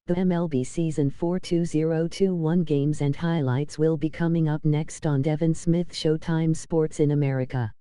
The MLB Season 4 2021 games and highlights will be coming up next on Devin Smith Showtime Sports in America.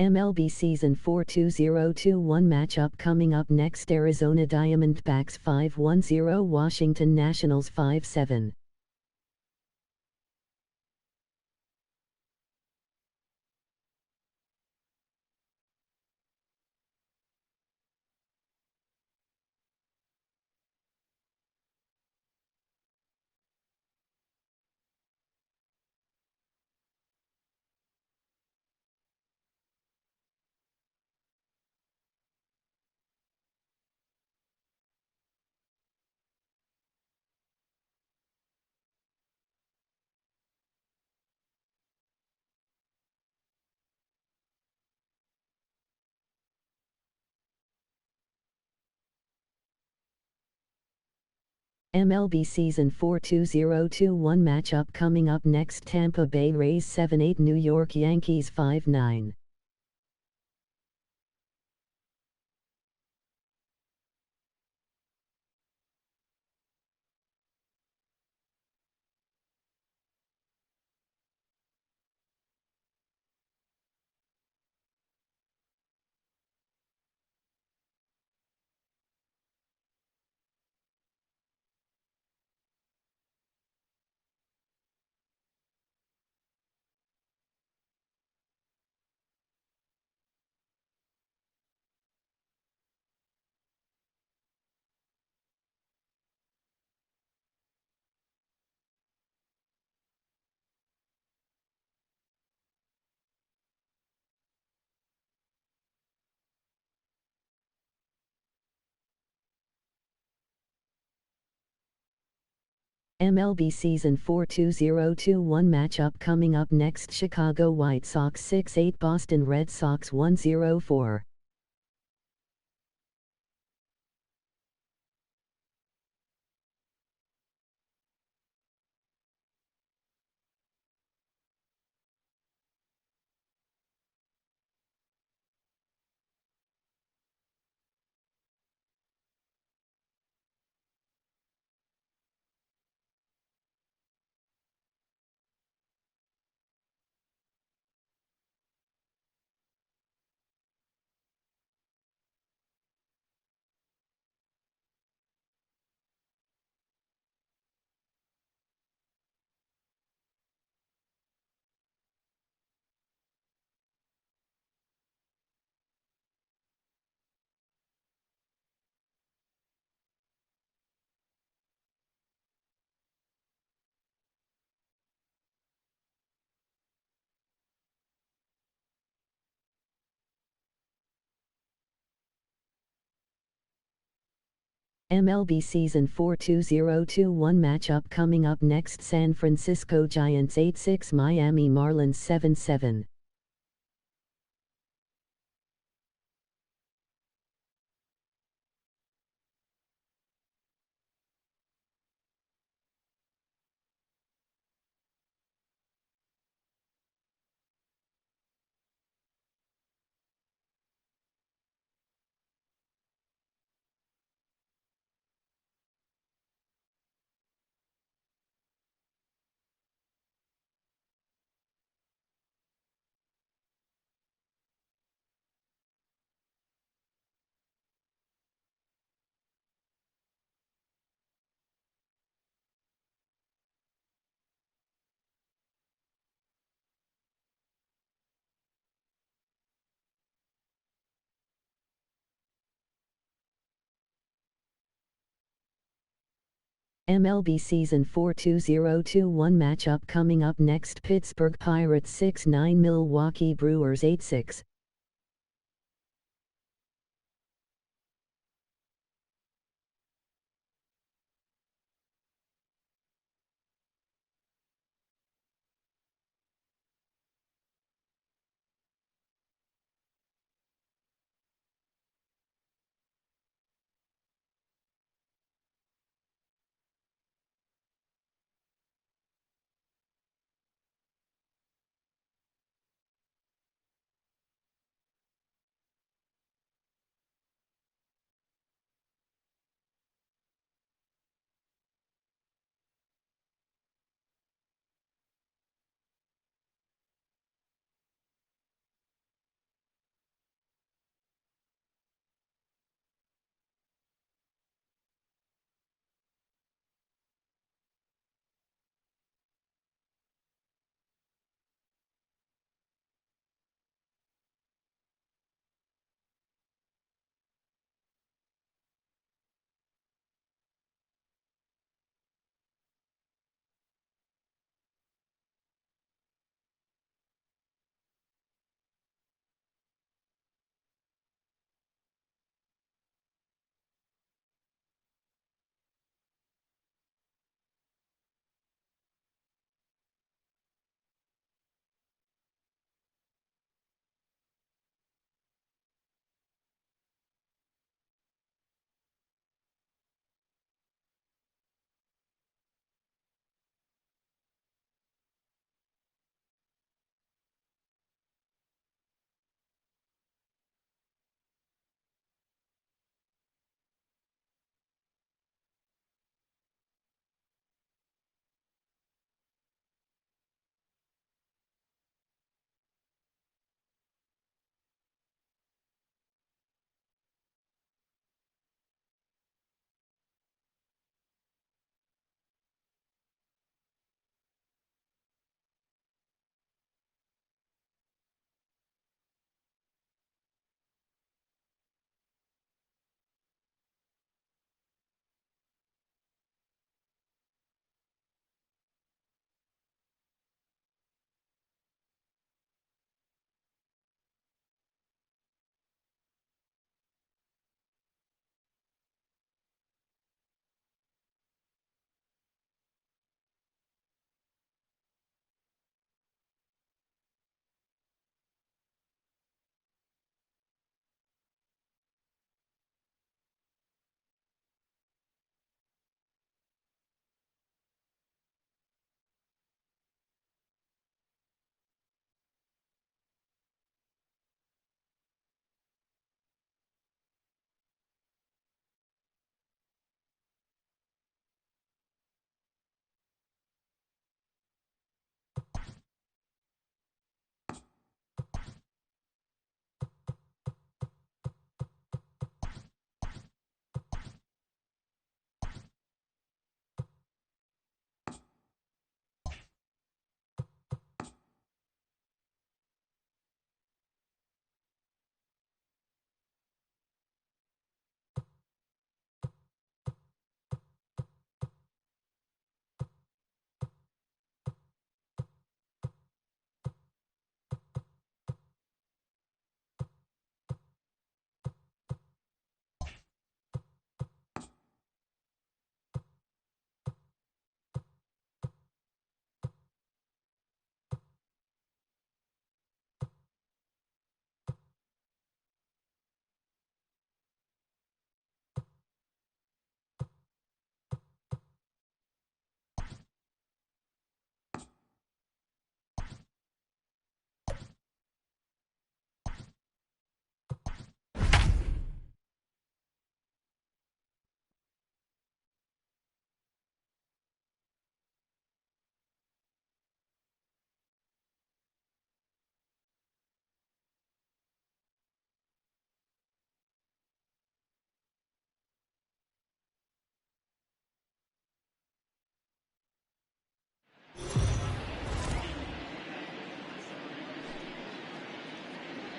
MLB Season 4 2021 matchup coming up next: Arizona Diamondbacks 5-10, Washington Nationals 5-7. MLB Season 4 2021 matchup coming up next: Tampa Bay Rays 7-8, New York Yankees 5-9. MLB Season 4 2021 matchup coming up next: Chicago White Sox 6-8, Boston Red Sox 1-4. MLB Season 4 2021 matchup coming up next: San Francisco Giants 8-6, Miami Marlins 7-7. MLB Season 4 2021 matchup coming up next. Pittsburgh Pirates 6-9, Milwaukee Brewers 8-6.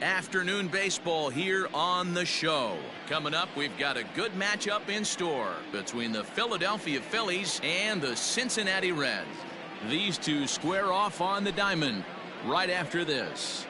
Afternoon baseball here on the show. Coming up, we've got a good matchup in store between the Philadelphia Phillies and the Cincinnati Reds. These two square off on the diamond right after this.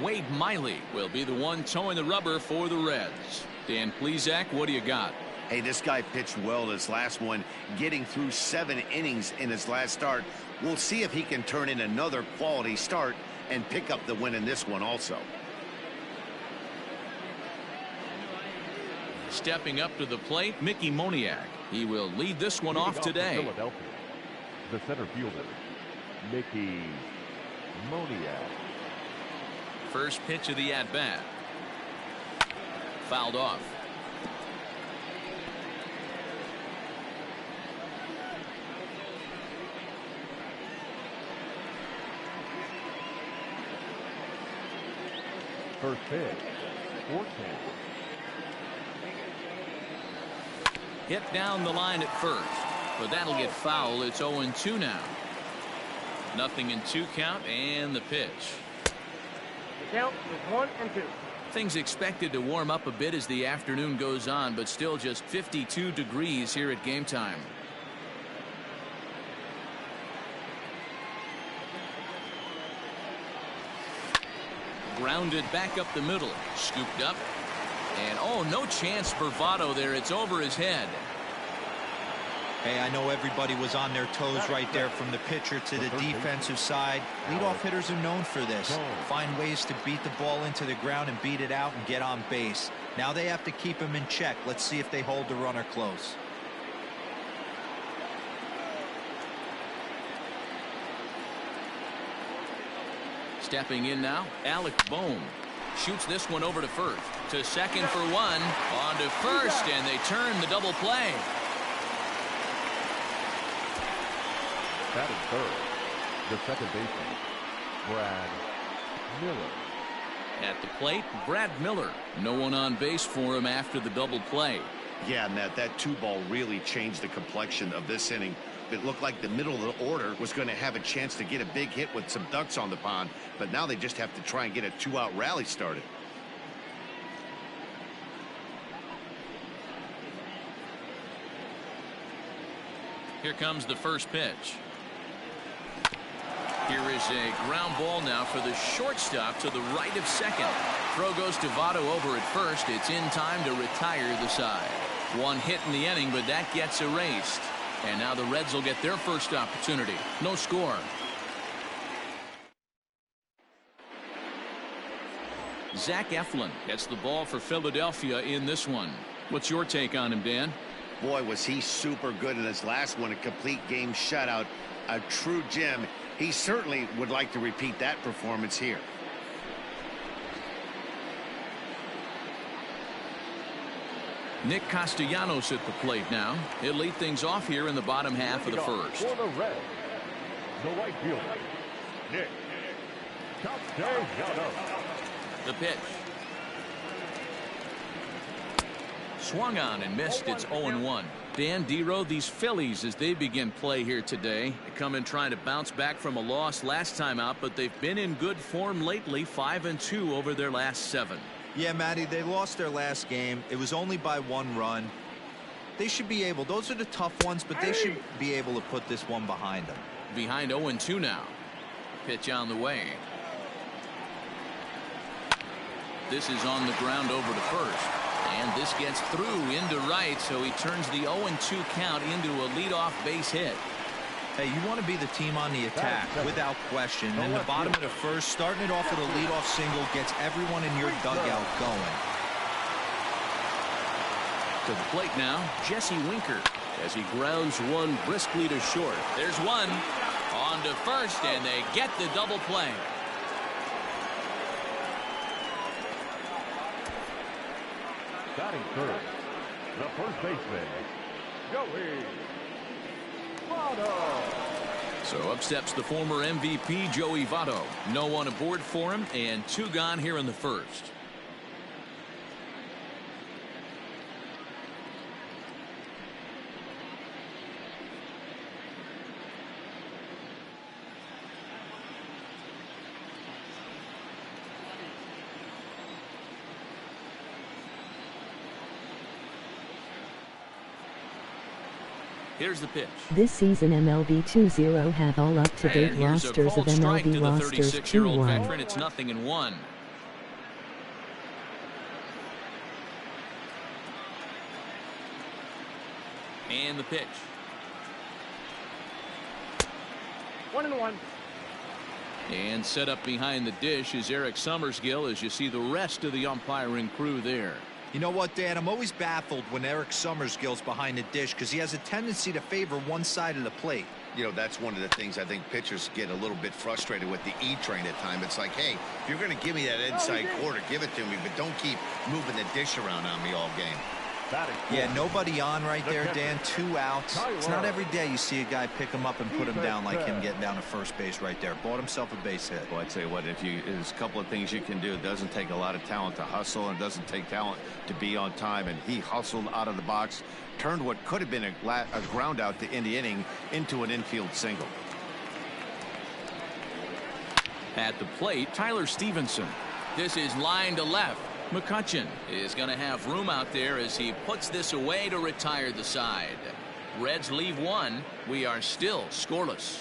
Wade Miley will be the one towing the rubber for the Reds. Dan Plesac, what do you got? Hey, this guy pitched well this last one, getting through 7 innings in his last start. We'll see if he can turn in another quality start and pick up the win in this one also. Stepping up to the plate, Mickey Moniak. He will lead this one off today. Philadelphia, the center fielder, Mickey Moniak. First pitch of the at-bat. Fouled off. First pitch, 4-10. Hit down the line at first, but that'll get foul. It's 0-2 now. Nothing in 2 count, and the pitch. The count is 1-2. Things expected to warm up a bit as the afternoon goes on, but still just 52 degrees here at game time. Grounded back up the middle, scooped up, and oh, no chance for Votto there. It's over his head. Hey, I know everybody was on their toes right there from the pitcher to the defensive side. Leadoff hitters are known for this. Find ways to beat the ball into the ground and beat it out and get on base. Now they have to keep him in check. Let's see if they hold the runner close. Stepping in now, Alec Bohm shoots this one over to first. To second for one. On to first, and they turn the double play. Batting third, the second baseman, Brad Miller. At the plate, Brad Miller. No one on base for him after the double play. Yeah, Matt, that 2-ball really changed the complexion of this inning. It looked like the middle of the order was going to have a chance to get a big hit with some ducks on the pond, but now they just have to try and get a 2-out rally started. Here comes the first pitch. Here is a ground ball now for the shortstop to the right of second. Throw goes to Votto over at first. It's in time to retire the side. One hit in the inning, but that gets erased. And now the Reds will get their first opportunity. No score. Zach Eflin gets the ball for Philadelphia in this one. What's your take on him, Dan? Boy, was he super good in his last one, a complete game shutout. A true gem. He certainly would like to repeat that performance here. Nick Castellanos at the plate now. He'll lead things off here in the bottom half of the first. For the Reds, the right fielder, Nick Castellanos. The pitch. Swung on and missed. It's 0-1. Dan Dero, these Phillies, as they begin play here today, they come in trying to bounce back from a loss last time out, but they've been in good form lately, 5-2 over their last 7. Yeah, Matty, they lost their last game. It was only by 1 run. They should be able, those are the tough ones, but they should be able to put this one behind them. Behind 0-2 now. Pitch on the way. This is on the ground over to first. And this gets through into right, so he turns the 0-2 count into a leadoff base hit. Hey, you want to be the team on the attack, without question. In the bottom of the first, starting it off with a leadoff single gets everyone in your dugout going. To the plate now, Jesse Winker, as he grounds one briskly to short. There's one. On to first, and they get the double play. Batting third, the first baseman, Joey Votto. So up steps the former MVP Joey Votto. No one aboard for him, and 2 gone here in the first. Here's the pitch. This season MLB 2-0 have all up-to-date And here's a rosters of called strike to MLB the rosters 36-year-old 2-1. veteran. It's 0-1. And the pitch. 1-1. And set up behind the dish is Eric Summersgill as you see the rest of the umpiring crew there. You know what, Dan? I'm always baffled when Eric Summersgill's behind the dish because he has a tendency to favor one side of the plate. You know, that's one of the things I think pitchers get a little bit frustrated with the E-train at times. It's like, hey, if you're going to give me that inside quarter, give it to me, but don't keep moving the dish around on me all game. Yeah, nobody on right there, Dan. 2 outs. It's not every day you see a guy pick him up and put him down like him getting down to first base right there. Bought himself a base hit. Well, I tell you what, there's a couple of things you can do. It doesn't take a lot of talent to hustle, and it doesn't take talent to be on time. And he hustled out of the box, turned what could have been a ground out to end the inning into an infield single. At the plate, Tyler Stevenson. This is line to left. McCutchen is going to have room out there as he puts this away to retire the side. Reds leave one. We are still scoreless.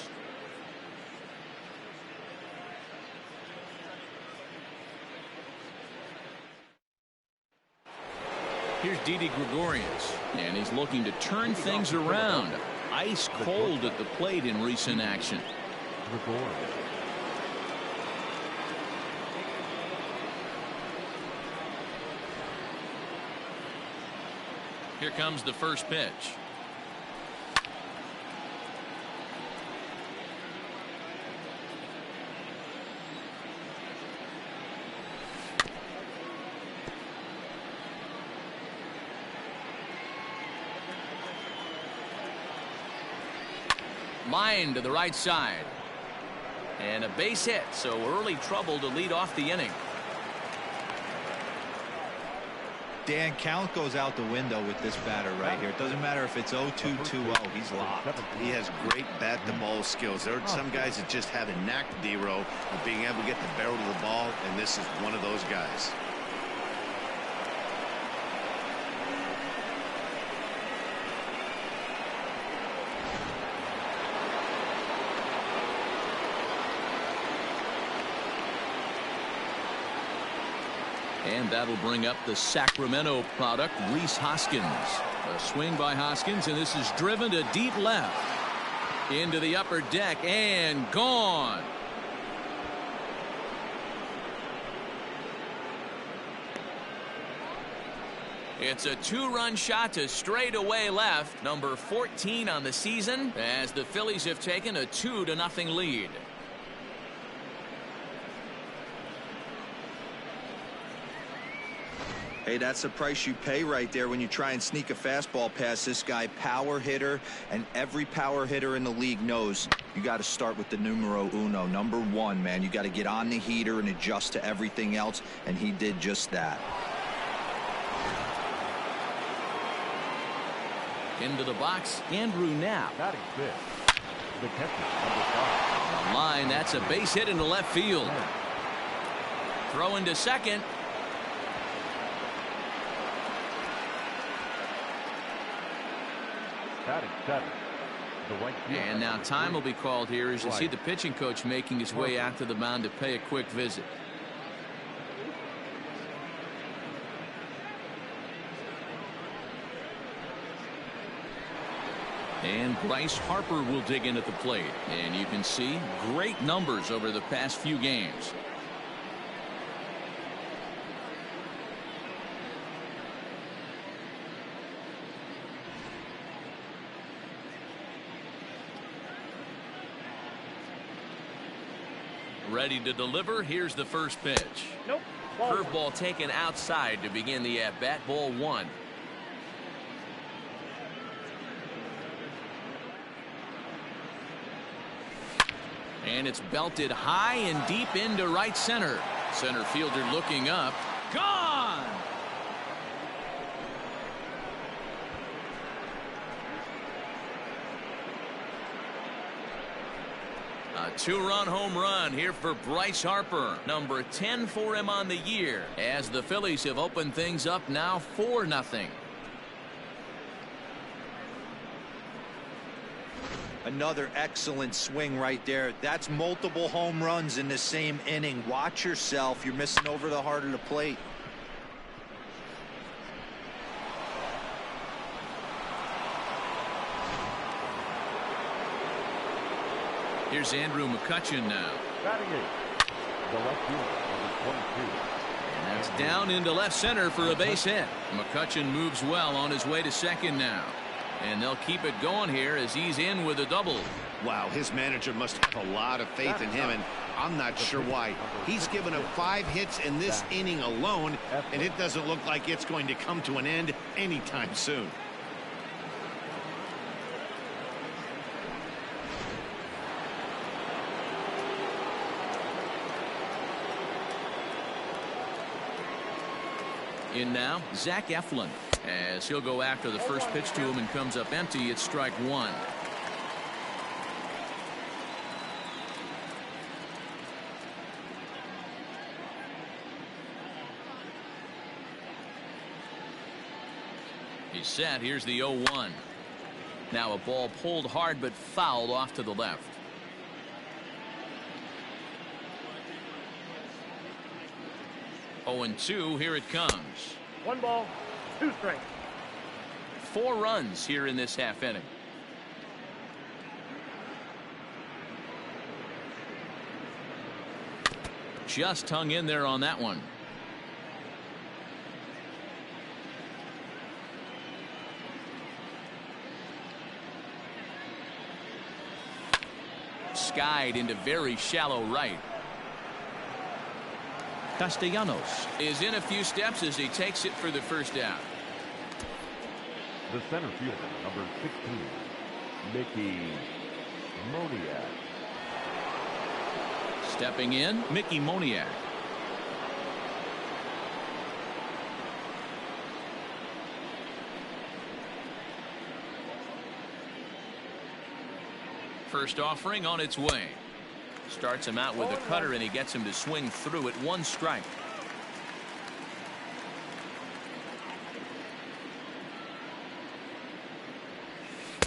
Here's Didi Gregorius, and he's looking to turn things around. Ice cold at the plate in recent action. Here comes the first pitch. Line to the right side. And a base hit, so early trouble to lead off the inning. Dan, count goes out the window with this batter right here. It doesn't matter if it's 0-2, 2-0. He's locked. He has great bat-to-ball skills. There are some guys that just have a knack, D-Row, of being able to get the barrel to the ball, and this is one of those guys. And that'll bring up the Sacramento product, Rhys Hoskins. A swing by Hoskins, and this is driven to deep left. Into the upper deck, and gone. It's a 2-run shot to straightaway left, number 14 on the season, as the Phillies have taken a 2-0 lead. Hey, that's the price you pay right there when you try and sneak a fastball past this guy. Power hitter, and every power hitter in the league knows you got to start with the numero uno, number 1, man. You got to get on the heater and adjust to everything else, and he did just that. Into the box, Andrew Knapp. Batting fifth, the catcher, number 5. On the line, that's a base hit into left field. Throw into second. Batting seventh, the right field. And now time will be called here as you see the pitching coach making his way out to the mound to pay a quick visit. And Bryce Harper will dig in at the plate. And you can see great numbers over the past few games. Ready to deliver. Here's the first pitch. Nope. Curveball taken outside to begin the at-bat. Ball 1. And it's belted high and deep into right center. Center fielder looking up. Gone! A 2-run home run here for Bryce Harper. Number 10 for him on the year, as the Phillies have opened things up now 4-0. Another excellent swing right there. That's multiple home runs in the same inning. Watch yourself. You're missing over the heart of the plate. Here's Andrew McCutchen now. Batting eighth, the left fielder, number 22. And that's down into left center for a base hit. McCutchen moves well on his way to second now. And they'll keep it going here as he's in with a double. Wow, his manager must have a lot of faith in him, and I'm not sure why. He's given up 5 hits in this inning alone, and it doesn't look like it's going to come to an end anytime soon. In now, Zach Eflin, as he'll go after the first pitch to him and comes up empty. It's strike 1. He's set. Here's the 0-1. Now a ball pulled hard but fouled off to the left. Oh, and 2, here it comes. 1 ball, 2 strikes. 4 runs here in this half inning. Just hung in there on that one. Skied into very shallow right. Castellanos is in a few steps as he takes it for the first out. The center fielder, number 16, Mickey Moniak. Stepping in, Mickey Moniak. First offering on its way. Starts him out with a cutter, and he gets him to swing through it. 1 strike.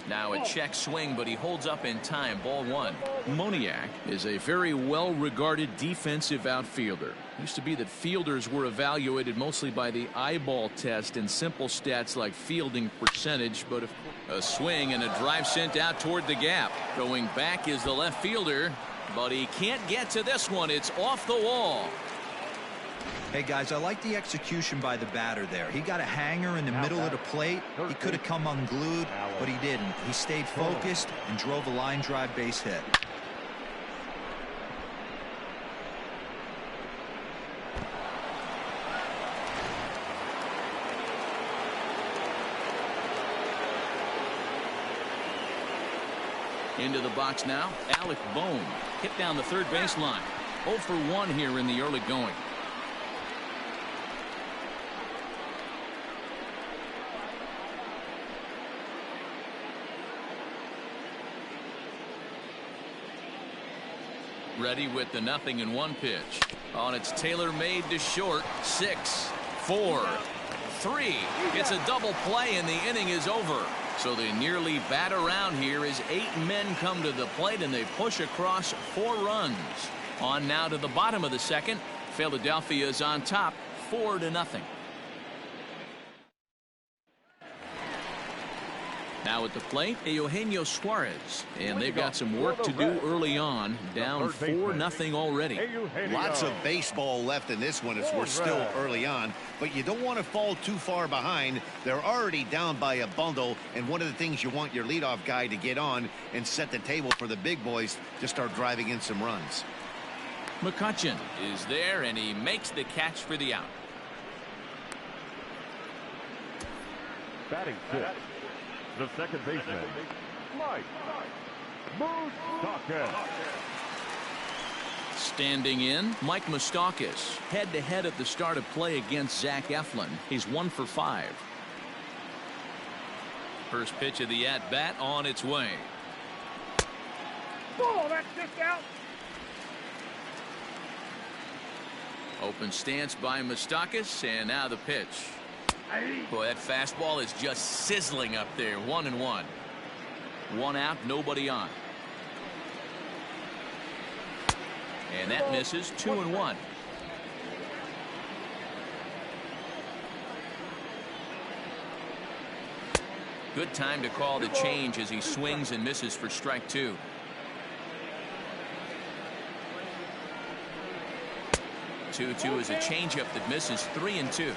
Now a check swing, but he holds up in time. Ball 1. Moniak is a very well-regarded defensive outfielder. Used to be that fielders were evaluated mostly by the eyeball test and simple stats like fielding percentage, but a swing and a drive sent out toward the gap. Going back is the left fielder, but he can't get to this one. It's off the wall. Hey guys, I like the execution by the batter there. He got a hanger in the middle of the plate. He could have come unglued, but he didn't. He stayed focused and drove a line drive base hit. Into the box now, Alec Bohm. Hit down the third baseline. 0 for 1 here in the early going. Ready with the 0-1 pitch. On its tailor-made to short. 6, 4, 3. It's a double play and the inning is over. So they nearly bat around here as 8 men come to the plate and they push across 4 runs. On now to the bottom of the second. Philadelphia is on top 4-0. Now at the plate, Eugenio Suarez, and they've got some work to do early on, down 4-0 already. Lots of baseball left in this one as we're still early on, but you don't want to fall too far behind. They're already down by a bundle, and one of the things you want your leadoff guy to get on and set the table for the big boys to start driving in some runs. McCutchen is there, and he makes the catch for the out. Batting 6th, the second baseman, Mike Moustakas. Standing in, Mike Moustakas. Head-to-head at the start of play against Zach Eflin. He's 1 for 5. First pitch of the at-bat on its way. Oh, that's just out. Open stance by Moustakas, and now the pitch. Boy, that fastball is just sizzling up there. 1-1. One out, nobody on. And that misses. 2-1. Good time to call the change as he swings and misses for strike 2. 2-2 is a changeup that misses. 3-2.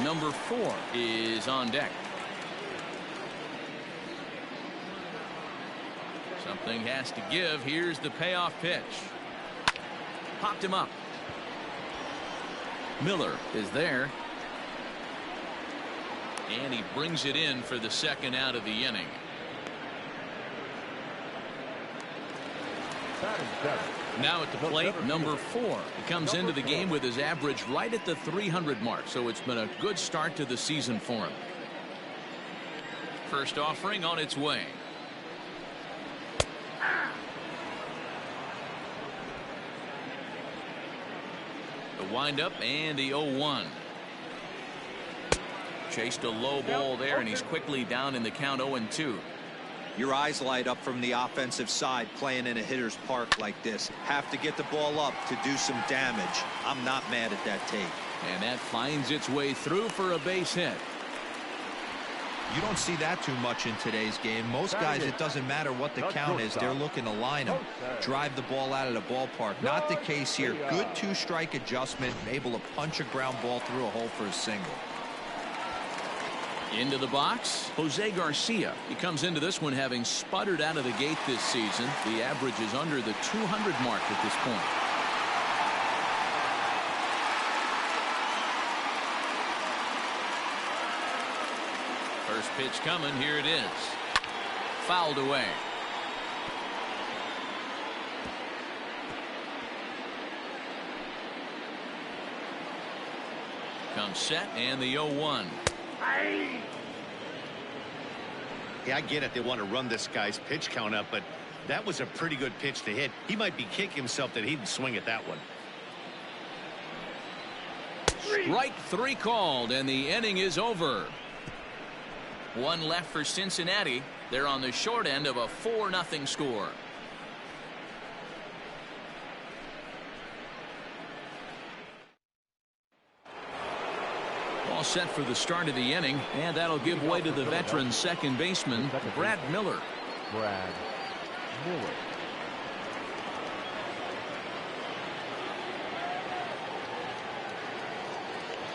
Number 4 is on deck. Something has to give. Here's the payoff pitch. Popped him up. Miller is there. And he brings it in for the second out of the inning. Now at the plate, number 4. He comes into the game with his average right at the 300 mark, so it's been a good start to the season for him. First offering on its way. The windup and the 0-1. Chased a low ball there, and he's quickly down in the count. 0-2. Your eyes light up from the offensive side playing in a hitter's park like this. Have to get the ball up to do some damage. I'm not mad at that take. And that finds its way through for a base hit. You don't see that too much in today's game. Most guys, it doesn't matter what the count is. They're looking to line them, drive the ball out of the ballpark. Not the case here. Good 2-strike adjustment, able to punch a ground ball through a hole for a single. Into the box, Jose Garcia. He comes into this one having sputtered out of the gate this season. The average is under the 200 mark at this point. First pitch coming. Here it is. Fouled away. Comes set and the 0-1. Yeah, I get it. They want to run this guy's pitch count up, but that was a pretty good pitch to hit. He might be kicking himself that he didn't swing at that one. Strike 3 called, and the inning is over. One left for Cincinnati. They're on the short end of a 4-0 score. All set for the start of the inning, and that'll give way to the veteran second baseman, Brad Miller. Brad Miller.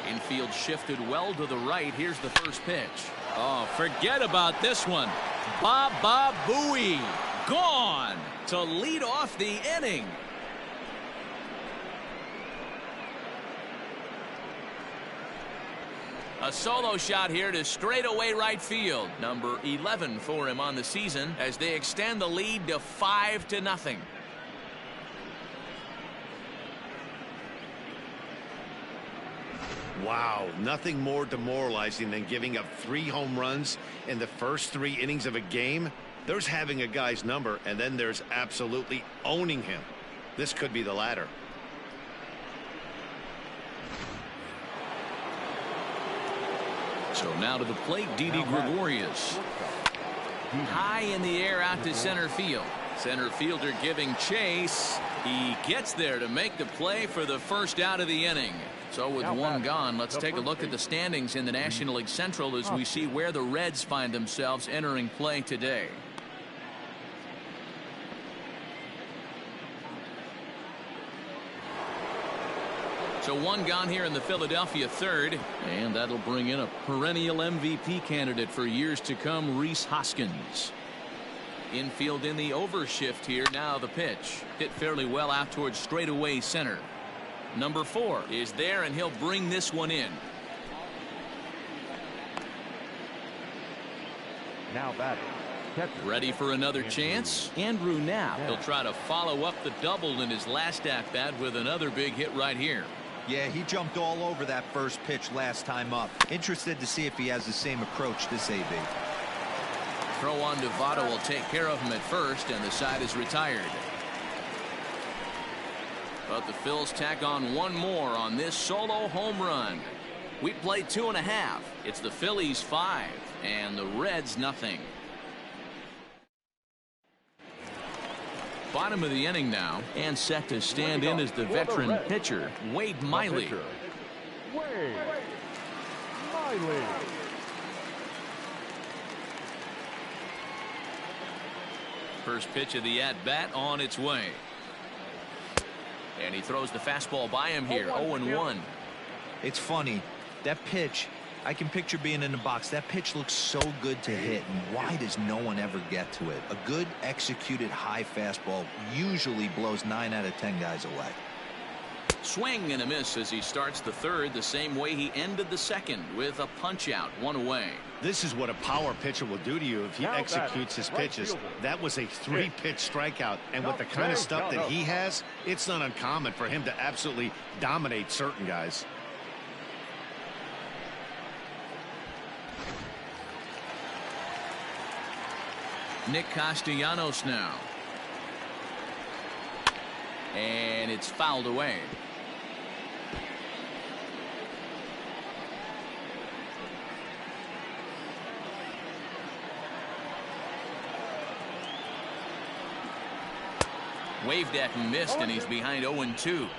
Infield shifted well to the right. Here's the first pitch. Oh, forget about this one. Baba Booey gone to lead off the inning. A solo shot here to straightaway right field. Number 11 for him on the season as they extend the lead to 5-0. Wow, nothing more demoralizing than giving up 3 home runs in the first 3 innings of a game. There's having a guy's number, and then there's absolutely owning him. This could be the latter. So now to the plate, Didi Gregorius. High in the air out to center field. Center fielder giving chase. He gets there to make the play for the first out of the inning. So with one gone, let's take a look at the standings in the National League Central as we see where the Reds find themselves entering play today. So one gone here in the Philadelphia third, and that'll bring in a perennial MVP candidate for years to come, Rhys Hoskins. Infield in the overshift here. Now the pitch hit fairly well out towards straightaway center. Number 4 is there, and he'll bring this one in. Now batting. Ready for another chance? Andrew Knapp. He'll try to follow up the double in his last at bat with another big hit right here. Yeah, he jumped all over that first pitch last time up. Interested to see if he has the same approach this AB. Throw on to Votto will take care of him at first, and the side is retired. But the Phils tack on one more on this solo home run. We played 2.5. It's the Phillies 5 and the Reds nothing. Bottom of the inning now, and set to stand in as the veteran pitcher, Wade Miley. Wade Miley. First pitch of the at-bat on its way. And he throws the fastball by him here, 0-1. It's funny, that pitch, I can picture being in the box. That pitch looks so good to hit, and why does no one ever get to it? A good executed high fastball usually blows 9 out of 10 guys away. Swing and a miss as he starts the third the same way he ended the second, with a punch out, 1 away. This is what a power pitcher will do to you if he executes his pitches. That was a 3-pitch strikeout, and with the kind of stuff that he has, it's not uncommon for him to absolutely dominate certain guys. Nick Castellanos now. And it's fouled away. Waved at and missed, and he's behind 0-2.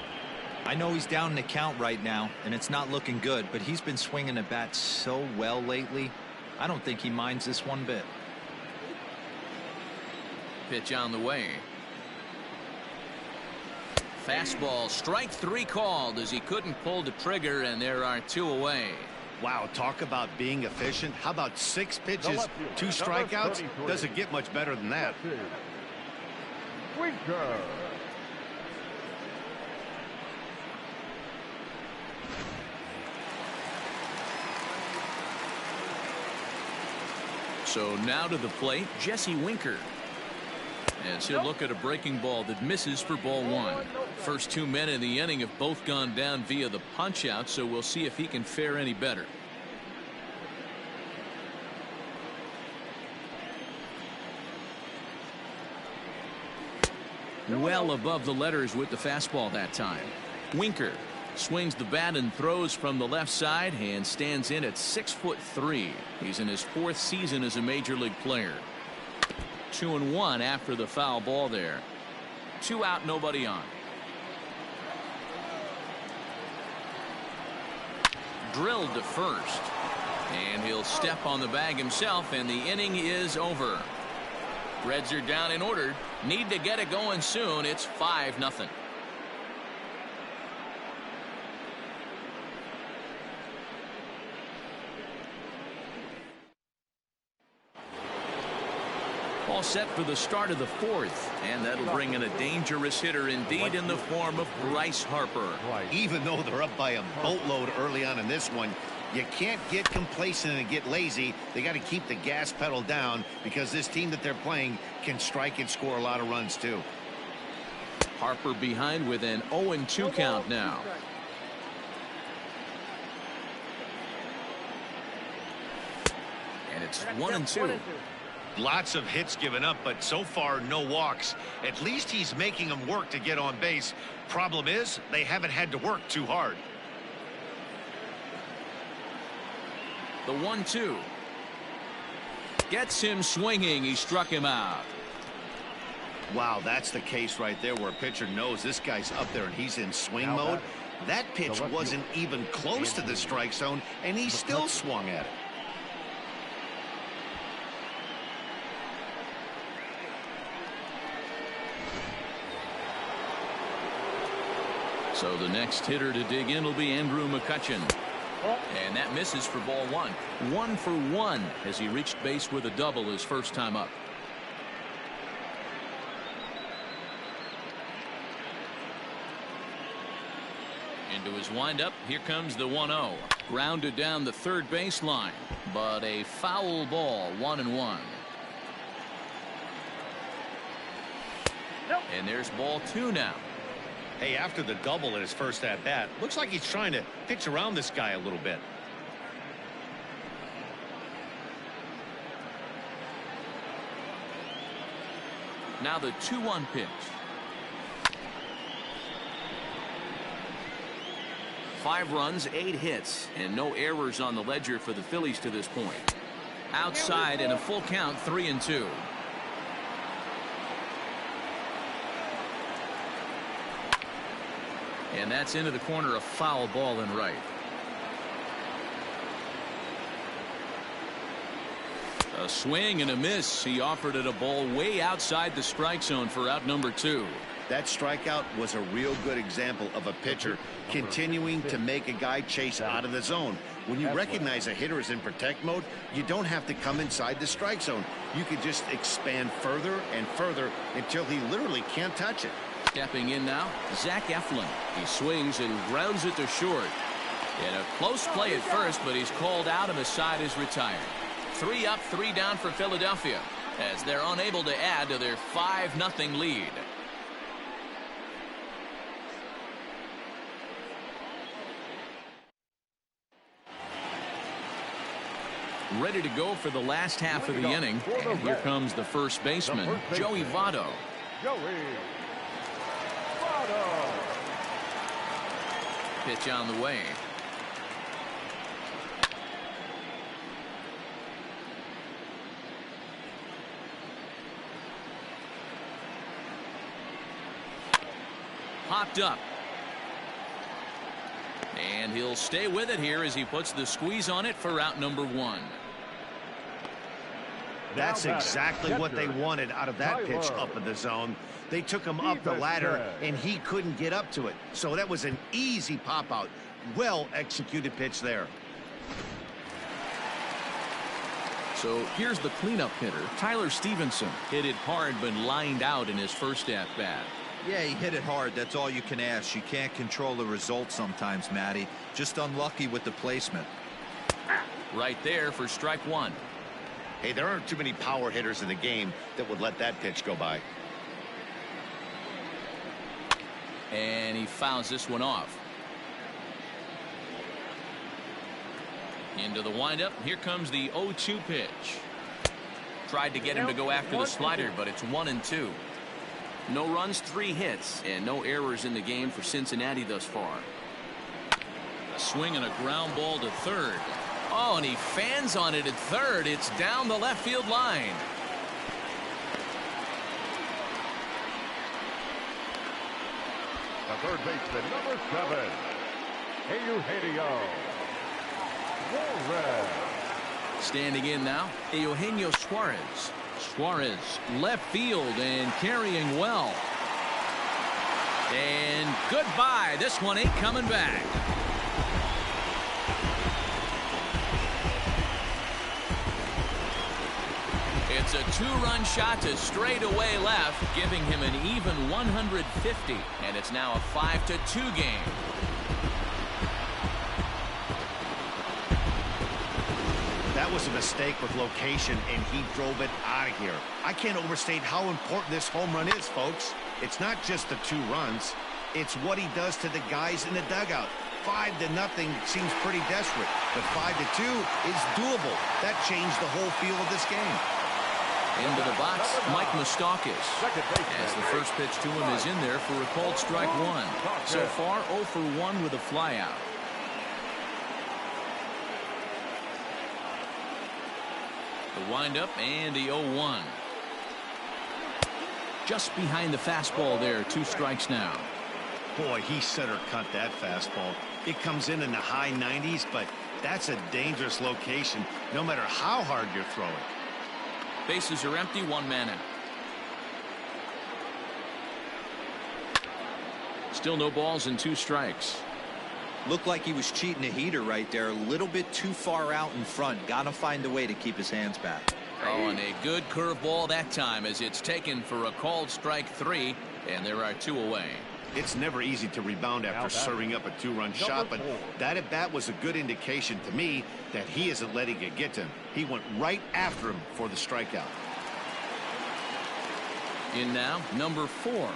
I know he's down in the count right now, and it's not looking good, but he's been swinging the bat so well lately. I don't think he minds this one bit. Pitch on the way. Fastball, strike 3 called as he couldn't pull the trigger, and there are 2 away. Wow, talk about being efficient. How about 6 pitches, 2 strikeouts? Doesn't get much better than that. Winker. So now to the plate, Jesse Winker. As he'll look at a breaking ball that misses for ball 1. First 2 men in the inning have both gone down via the punch out, so we'll see if he can fare any better. Well above the letters with the fastball that time. Winker swings the bat and throws from the left side and stands in at 6'3". He's in his 4th season as a major league player. 2-1 after the foul ball there. 2 out, nobody on. Drilled to first. And he'll step on the bag himself, and the inning is over. Reds are down in order. Need to get it going soon. It's 5-0. All set for the start of the 4th, and that'll bring in a dangerous hitter indeed in the form of Bryce Harper. Even though they're up by a boatload early on in this one, you can't get complacent and get lazy. They got to keep the gas pedal down, because this team that they're playing can strike and score a lot of runs too. Harper behind with an 0-2 count now. And it's 1-2. Lots of hits given up, but so far no walks. At least he's making them work to get on base. Problem is, they haven't had to work too hard. The 1-2 gets him swinging. He struck him out. Wow, that's the case right there, where a pitcher knows this guy's up there and he's in swing mode. That pitch wasn't even close to the strike zone, and he still swung at it. So the next hitter to dig in will be Andrew McCutchen. And that misses for ball 1. 1 for 1 as he reached base with a double his first time up. Into his windup. Here comes the 1-0. Grounded down the third baseline, but a foul ball. 1-1. And there's ball 2 now. Hey, after the double in his first at-bat, looks like he's trying to pitch around this guy a little bit. Now the 2-1 pitch. 5 runs, 8 hits, and no errors on the ledger for the Phillies to this point. Outside in a full count, 3-2. And that's into the corner, a foul ball and right. A swing and a miss. He offered it a ball way outside the strike zone for out number 2. That strikeout was a real good example of a pitcher continuing to make a guy chase out of the zone. When you recognize a hitter is in protect mode, you don't have to come inside the strike zone. You can just expand further and further until he literally can't touch it. Stepping in now, Zach Eflin. He swings and grounds it to short. And a close play at first, but he's called out and the side is retired. 3 up, 3 down for Philadelphia as they're unable to add to their 5-0 lead. Ready to go for the last half of the inning. And here comes the first baseman, Joey Votto. Pitch on the way. Popped up. And he'll stay with it here as he puts the squeeze on it for out number 1. That's exactly what they wanted out of that pitch up in the zone. They took him up the ladder, and he couldn't get up to it. So that was an easy pop-out. Well-executed pitch there. So here's the cleanup hitter, Tyler Stevenson. Hit it hard, but lined out in his first at-bat. Yeah, he hit it hard. That's all you can ask. You can't control the result sometimes, Matty. Just unlucky with the placement. Right there for strike 1. Hey, there aren't too many power hitters in the game that would let that pitch go by. And he fouls this one off. Into the windup. Here comes the 0-2 pitch. Tried to get him to go after the slider, but it's 1-2. No runs, 3 hits, and no errors in the game for Cincinnati thus far. A swing and a ground ball to third. Oh, and he fans on it at third. It's down the left field line. The third baseman, number 7, Eugenio Suarez. Standing in now, Eugenio Suarez. Suarez, left field and carrying well. And goodbye. This one ain't coming back. It's a 2-run shot to straightaway left, giving him an even 150. And it's now a 5-2 game. That was a mistake with location, and he drove it out of here. I can't overstate how important this home run is, folks. It's not just the 2 runs. It's what he does to the guys in the dugout. 5-0 seems pretty desperate, but 5-2 is doable. That changed the whole feel of this game. Into the box, Mike Moustakas. As the first pitch to him is in there for a called strike 1. So far, 0 for 1 with a flyout. The windup and the 0-1. Just behind the fastball there. 2 strikes now. Boy, he center cut that fastball. It comes in the high 90s, but that's a dangerous location no matter how hard you're throwing. Bases are empty, 1 man out. Still no balls and 2 strikes. Looked like he was cheating a heater right there. A little bit too far out in front. Got to find a way to keep his hands back. Oh, and a good curveball that time as it's taken for a called strike 3, and there are 2 away. It's never easy to rebound after serving up a 2-run shot, but that at bat was a good indication to me that he isn't letting it get to him. He went right after him for the strikeout. In now, number 4.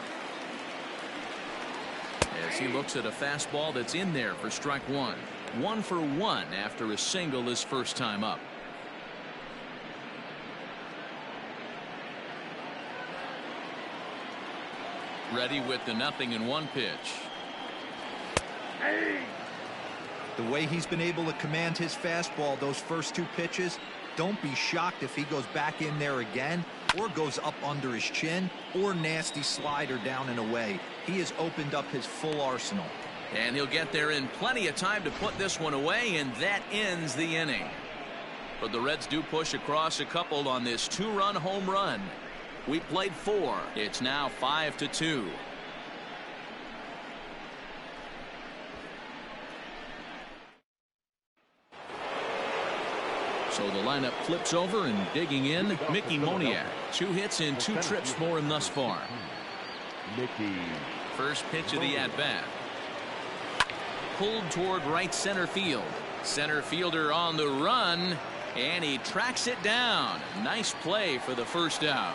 As he looks at a fastball that's in there for strike 1. 1 for 1 after a single his first time up. Ready with the 0-1 pitch. The way he's been able to command his fastball those first 2 pitches, don't be shocked if he goes back in there again or goes up under his chin or nasty slider down and away. He has opened up his full arsenal. And he'll get there in plenty of time to put this one away, and that ends the inning. But the Reds do push across a couple on this two-run home run. We played 4. It's now 5-2. So the lineup flips over, and digging in, Mickey Moniak. 2 hits and 2 trips for him thus far. First pitch of the at-bat. Pulled toward right center field. Center fielder on the run, and he tracks it down. Nice play for the first out.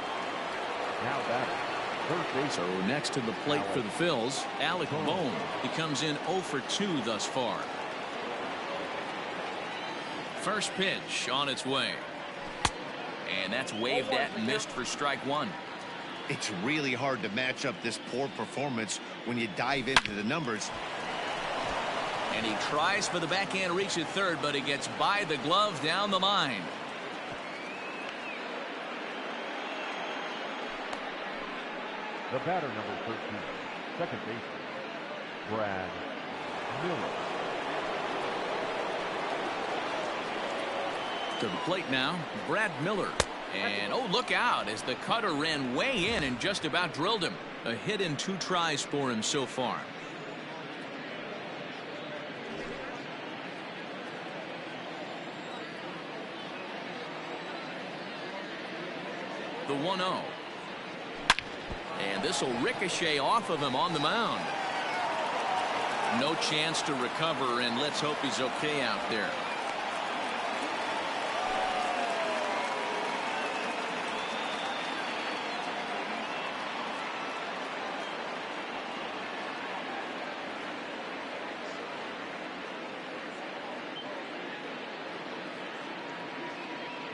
Now batter. So next to the plate for the Phils, Alec Bohm. He comes in 0 for 2 thus far. First pitch on its way. And that's waved at and missed for strike 1. It's really hard to match up this poor performance when you dive into the numbers. And he tries for the backhand reach at third, but he gets by the glove down the line. The batter, number 13, second baseman, Brad Miller. To the plate now, Brad Miller. And oh, look out as the cutter ran way in and just about drilled him. A hit in 2 tries for him so far. The 1-0. And this will ricochet off of him on the mound. No chance to recover, and let's hope he's okay out there.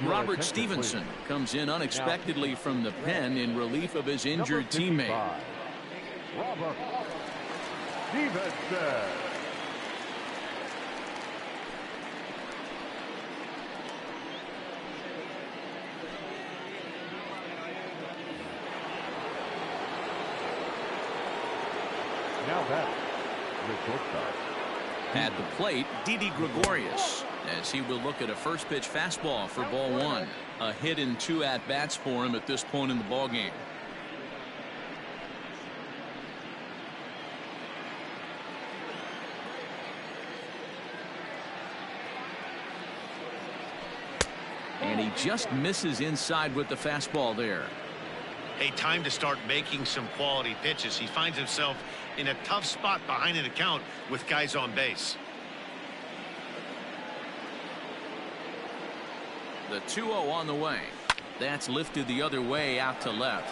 Robert Stevenson comes in unexpectedly from the pen in relief of his injured teammate. Robert Stevenson. Now that the shortstop. At the plate, Didi Gregorius, as he will look at a first pitch fastball for ball 1. A hit in 2 at-bats for him at this point in the ballgame. And he just misses inside with the fastball there. Hey, time to start making some quality pitches. He finds himself in a tough spot behind an account with guys on base. The 2-0 on the way. That's lifted the other way out to left.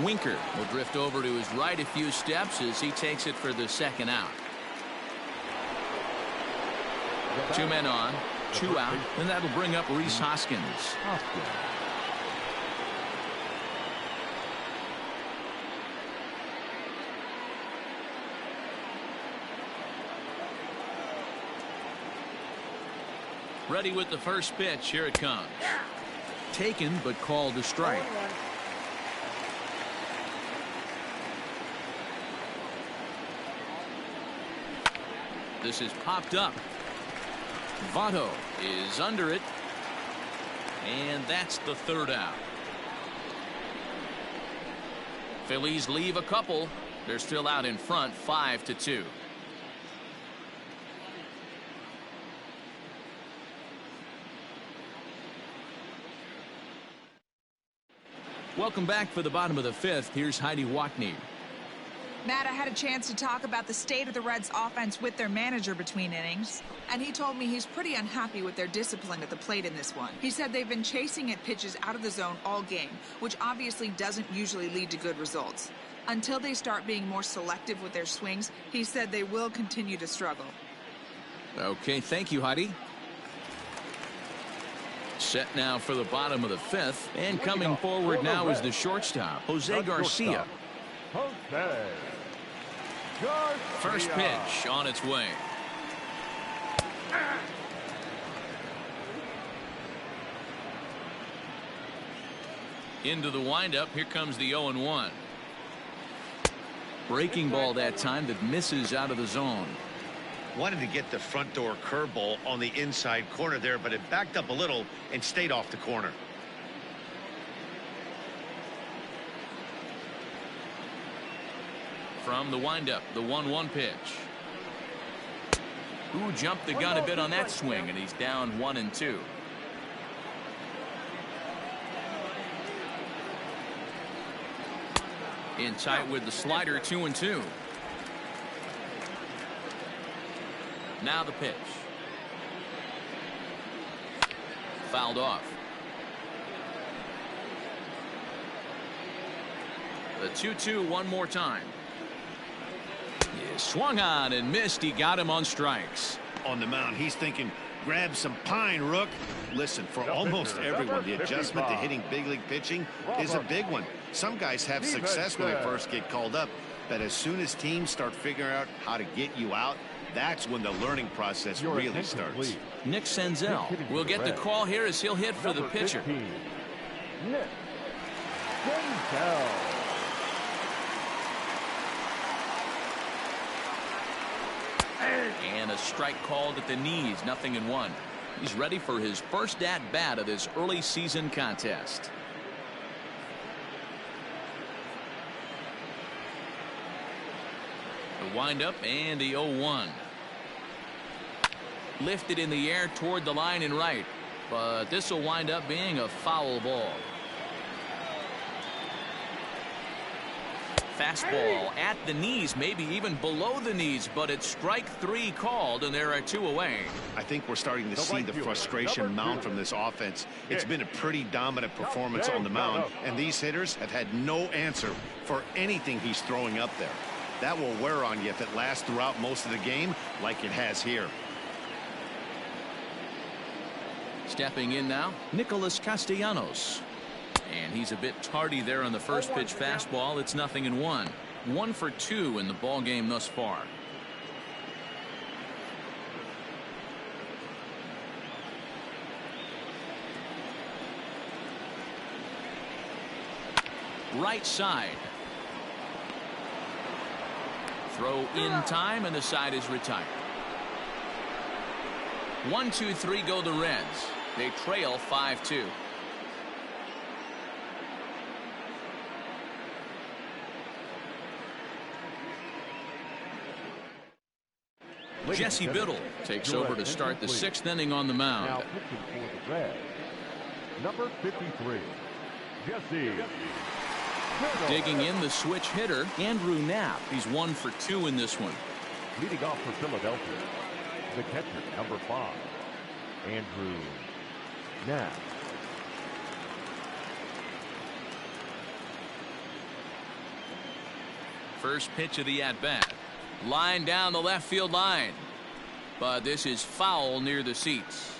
Winker will drift over to his right a few steps as he takes it for the second out. 2 men on, 2 out, and that'll bring up Rhys Hoskins. Ready with the first pitch. Here it comes. Taken, but called a strike. This is popped up. Votto is under it. And that's the third out. Phillies leave a couple. They're still out in front, 5-2. Welcome back for the bottom of the 5th. Here's Heidi Watney. Matt, I had a chance to talk about the state of the Reds offense with their manager between innings, and he told me he's pretty unhappy with their discipline at the plate in this one. He said they've been chasing at pitches out of the zone all game, which obviously doesn't usually lead to good results. Until they start being more selective with their swings, he said they will continue to struggle. Okay, thank you, Heidi. Set now for the bottom of the 5th, and coming forward now is the shortstop, Jose Garcia. First pitch on its way. Into the windup. Here comes the 0-1. Breaking ball that time that misses out of the zone. Wanted to get the front door curveball on the inside corner there, but it backed up a little and stayed off the corner. From the windup, the 1-1 pitch. Ooh, jumped the gun a bit on that swing, and he's down 1-2. In tight with the slider, 2-2. Now the pitch. Fouled off. The 2-2 one more time. He swung on and missed. He got him on strikes. On the mound, he's thinking, grab some pine, Rook. Listen, for almost everyone, the adjustment to hitting big league pitching is a big one. Some guys have success when they first get called up, but as soon as teams start figuring out how to get you out, that's when the learning process really starts. Nick Senzel will get the call here as he'll hit for the pitcher. Nick Senzel. And a strike called at the knees, 0-1. He's ready for his first at-bat of this early season contest. The windup and the 0-1. Lifted in the air toward the line and right, but this will wind up being a foul ball. Fastball at the knees, maybe even below the knees, but it's strike 3 called, and there are 2 away. I think we're starting to see the frustration mount from this offense. It's been a pretty dominant performance on the mound, and these hitters have had no answer for anything he's throwing up there. That will wear on you if it lasts throughout most of the game like it has here. Stepping in now, Nicholas Castellanos. And he's a bit tardy there on the first pitch fastball. It's 0-1. 1 for 2 in the ball game thus far. Right side. Throw in time, and the side is retired. 1-2-3 go the Reds. They trail 5-2. Jesse Biddle takes over to start the 6th inning on the mound. Now pitching for the Reds, number 53, Jesse Biddle. Digging in the switch hitter, Andrew Knapp. He's 1 for 2 in this one. Leading off for Philadelphia, the catcher, number 5, Andrew Knapp. First pitch of the at-bat. Line down the left field line. But this is foul near the seats.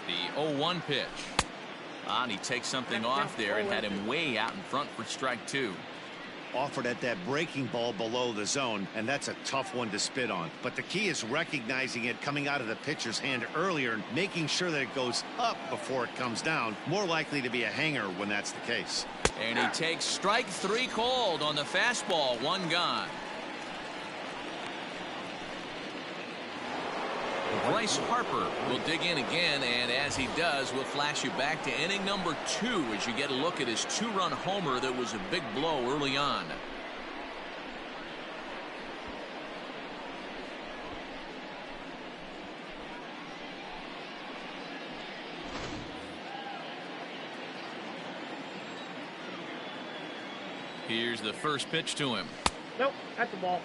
The 0-1 pitch. And he takes something off there and had him way out in front for strike 2. Offered at that breaking ball below the zone, and that's a tough one to spit on. But the key is recognizing it coming out of the pitcher's hand earlier and making sure that it goes up before it comes down. More likely to be a hanger when that's the case. And he takes strike 3 called on the fastball. 1 gone. Bryce Harper will dig in again, and as he does, we'll flash you back to inning number 2 as you get a look at his 2-run homer that was a big blow early on. Here's the first pitch to him. Nope, that's the ball.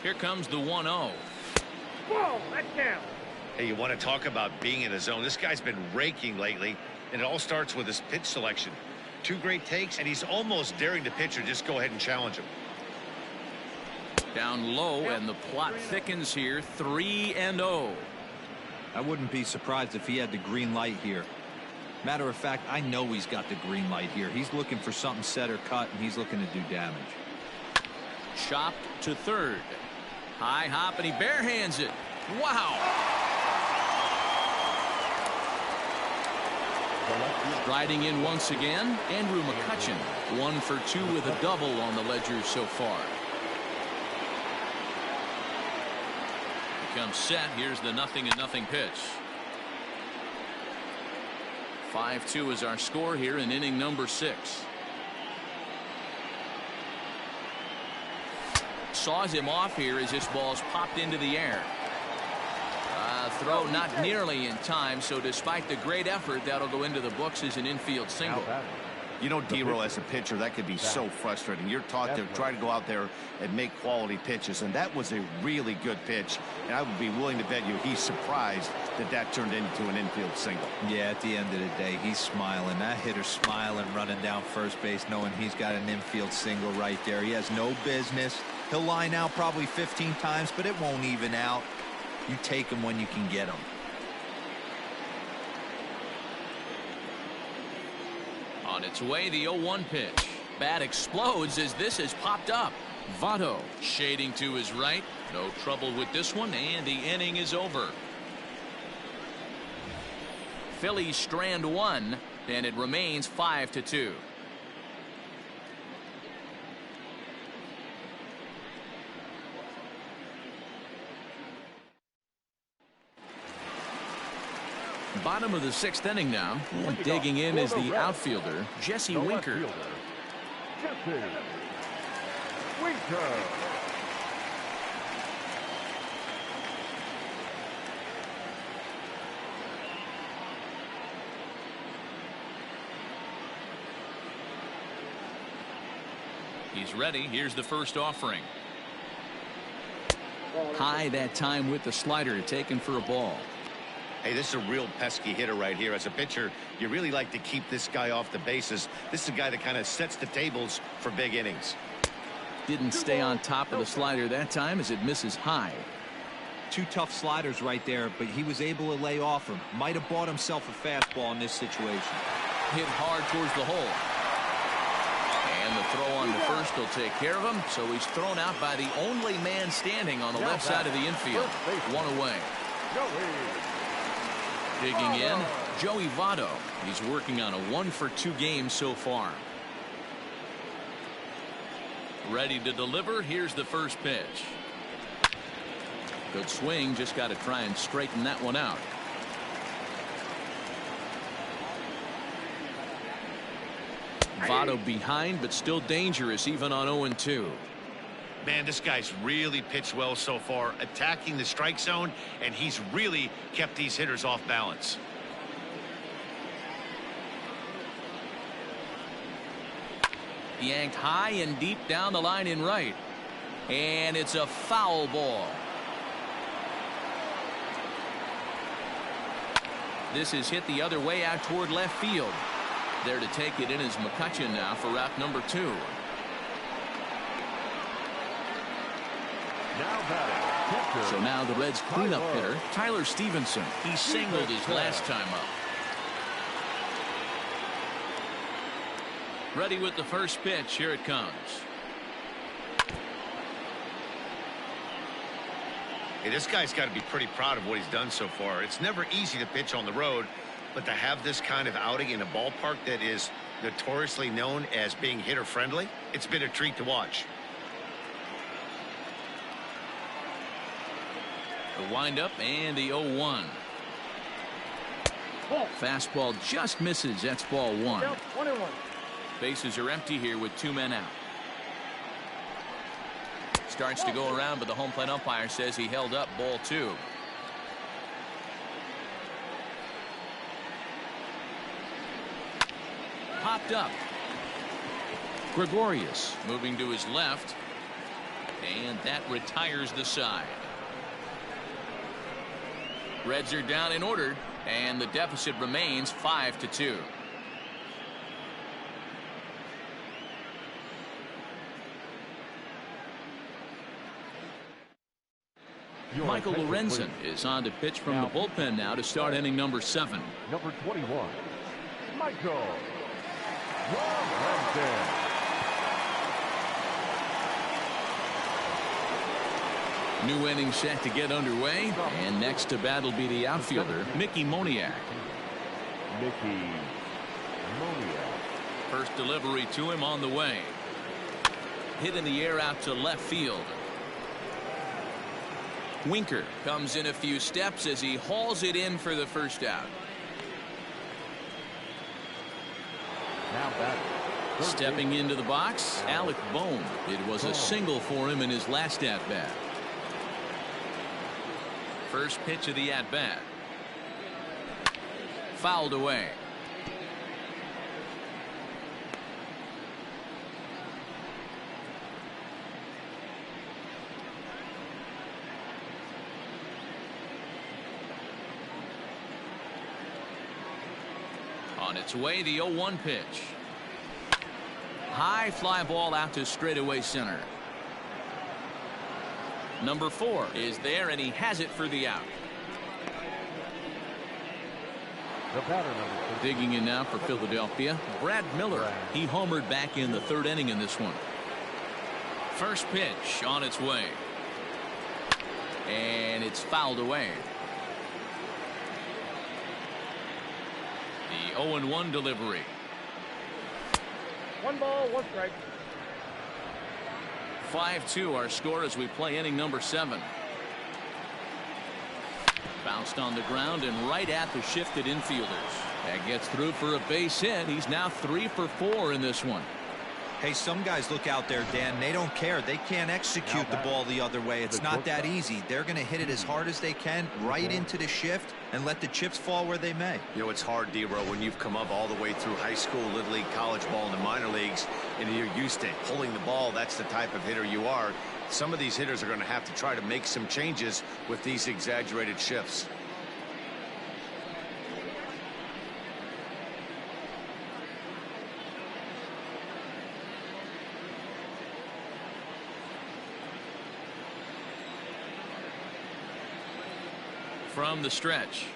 Here comes the 1-0. Whoa, that's down. Hey, you want to talk about being in the zone? This guy's been raking lately, and it all starts with his pitch selection. 2 great takes, and he's almost daring the pitcher just go ahead and challenge him. Down low, and the plot thickens here. 3-0. I wouldn't be surprised if he had the green light here. Matter of fact, I know he's got the green light here. He's looking for something set or cut, and he's looking to do damage. Chopped to third. High hop, and he barehands it. Wow. Striding in once again, Andrew McCutchen. 1 for 2 with a double on the ledger so far. Becomes set. Here's the 0-0 pitch. 5-2 is our score here in inning number 6. Saws him off here as this ball's popped into the air. Throw not nearly in time, so despite the great effort, that'll go into the books as an infield single. You know, D-Roll, as a pitcher, that could be so frustrating. You're taught to try to go out there and make quality pitches, and that was a really good pitch. And I would be willing to bet you he's surprised that that turned into an infield single. Yeah, at the end of the day, he's smiling. That hitter's smiling, running down first base, knowing he's got an infield single right there. He has no business. He'll line out probably 15 times, but it won't even out. You take him when you can get him. On its way, the 0-1 pitch. Bat explodes as this has popped up. Votto shading to his right. No trouble with this one, and the inning is over. Phillies strand 1, and it remains 5-2. Bottom of the 6th inning now. And digging in is the outfielder, Jesse Winker. Jesse Winker. He's ready. Here's the first offering. High that time with the slider, taken for a ball. Hey, this is a real pesky hitter right here. As a pitcher, you really like to keep this guy off the bases. This is a guy that kind of sets the tables for big innings. Didn't stay on top of the slider that time as it misses high. 2 tough sliders right there, but he was able to lay off him. Might have bought himself a fastball in this situation. Hit hard towards the hole. And the throw on to first will take care of him, so he's thrown out by the only man standing on the left side of the infield. 1 away. Digging in, Joey Votto. He's working on a 1 for 2 game so far. Ready to deliver. Here's the first pitch. Good swing. Just got to try and straighten that one out. Votto behind, but still dangerous even on 0-2. Man, this guy's really pitched well so far, attacking the strike zone, and he's really kept these hitters off balance. Yanked high and deep down the line in right. And it's a foul ball. This is hit the other way out toward left field. There to take it in is McCutchen now for route number 2. So now the Reds cleanup hitter, Tyler Stevenson. He singled his last time up. Ready with the first pitch. Here it comes. Hey, this guy's got to be pretty proud of what he's done so far. It's never easy to pitch on the road, but to have this kind of outing in a ballpark that is notoriously known as being hitter friendly, it's been a treat to watch. The windup and the 0-1. Fastball just misses. That's ball 1. Bases are empty here with 2 men out. Starts to go around, but the home plate umpire says he held up ball 2. Popped up. Gregorius moving to his left, and that retires the side. Reds are down in order, and the deficit remains 5-2. Michael Lorenzen is on to pitch from the bullpen now to start inning number 7. Number 21, Michael Robinson. New inning set to get underway, and next to bat will be the outfielder, Mickey Moniak. Mickey Moniak. First delivery to him on the way. Hit in the air out to left field. Winker comes in a few steps as he hauls it in for the first out. Now batting. Stepping into the box, Alec Bohm. It was a single for him in his last at-bat. First pitch of the at-bat. Fouled away. On its way, the 0-1 pitch. High fly ball out to straightaway center. Number 4 is there, and he has it for the out. The batter, number 2. Digging in now for Philadelphia, Brad Miller. He homered back in the 3rd inning in this one. First pitch on its way. And it's fouled away. The 0-1 delivery. 1 ball, 1 strike. 5-2 our score as we play inning number 7. Bounced on the ground and right at the shifted infielders. That gets through for a base hit. He's now 3 for 4 in this one. Hey, some guys look out there, Dan. They don't care. They can't execute the ball the other way. It's not that easy. They're going to hit it as hard as they can right into the shift and let the chips fall where they may. You know, it's hard, D-Row, when you've come up all the way through high school, little league, college ball, and the minor leagues, and you're used to pulling the ball. That's the type of hitter you are. Some of these hitters are going to have to try to make some changes with these exaggerated shifts. From the stretch.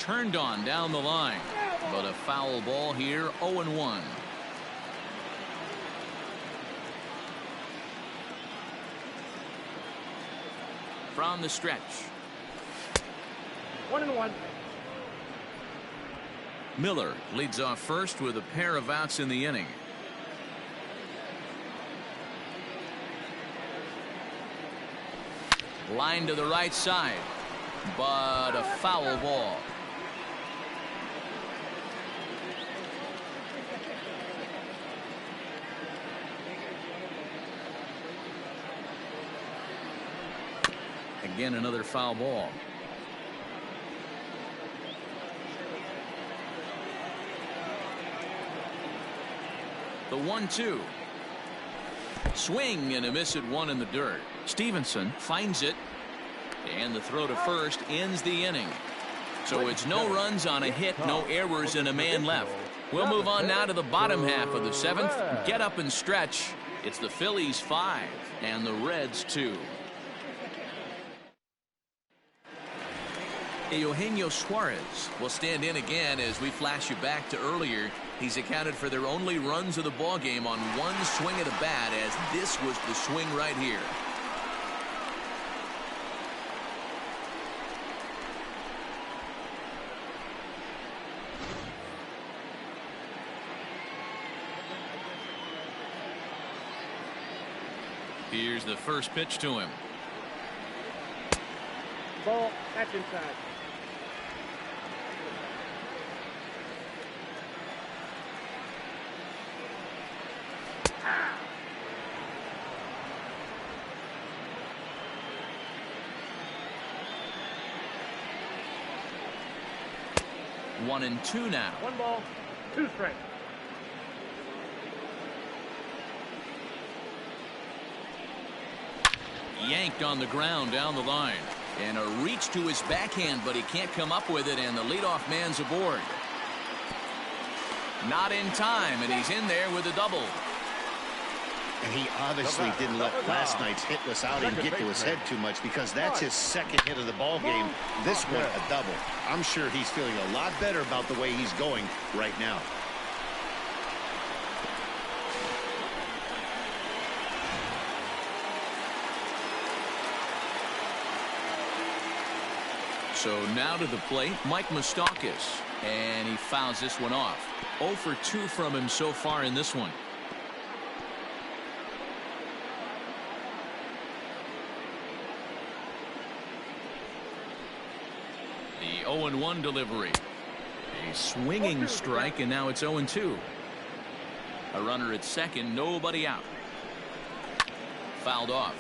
Turned on down the line. But a foul ball here, 0-1. From the stretch. 1-1. Miller leads off first with a pair of outs in the inning. Line to the right side. But a foul ball. Again, another foul ball. The 1-2. Swing and a miss at 1 in the dirt. Stevenson finds it. And the throw to first ends the inning. So it's no runs on a hit, no errors, and a man left. We'll move on now to the bottom half of the 7th. Get up and stretch. It's the Phillies 5 and the Reds 2. Eugenio Suarez will stand in again as we flash you back to earlier. He's accounted for their only runs of the ball game on one swing of the bat, as this was the swing right here. Here's the first pitch to him. Ball, that's inside. One and two now. 1 ball, 2 strikes. Yanked on the ground down the line. And a reach to his backhand, but he can't come up with it, and the leadoff man's aboard. Not in time, and he's in there with a double. And he obviously didn't let last night's hitless outing get to his head too much, because that's his second hit of the ball game. This one a double. I'm sure he's feeling a lot better about the way he's going right now. So now to the plate, Mike Moustakas, and he fouls this one off. 0 for 2 from him so far in this one. The 0-1 delivery. A swinging strike, and now it's 0-2. A runner at second, nobody out. Fouled off.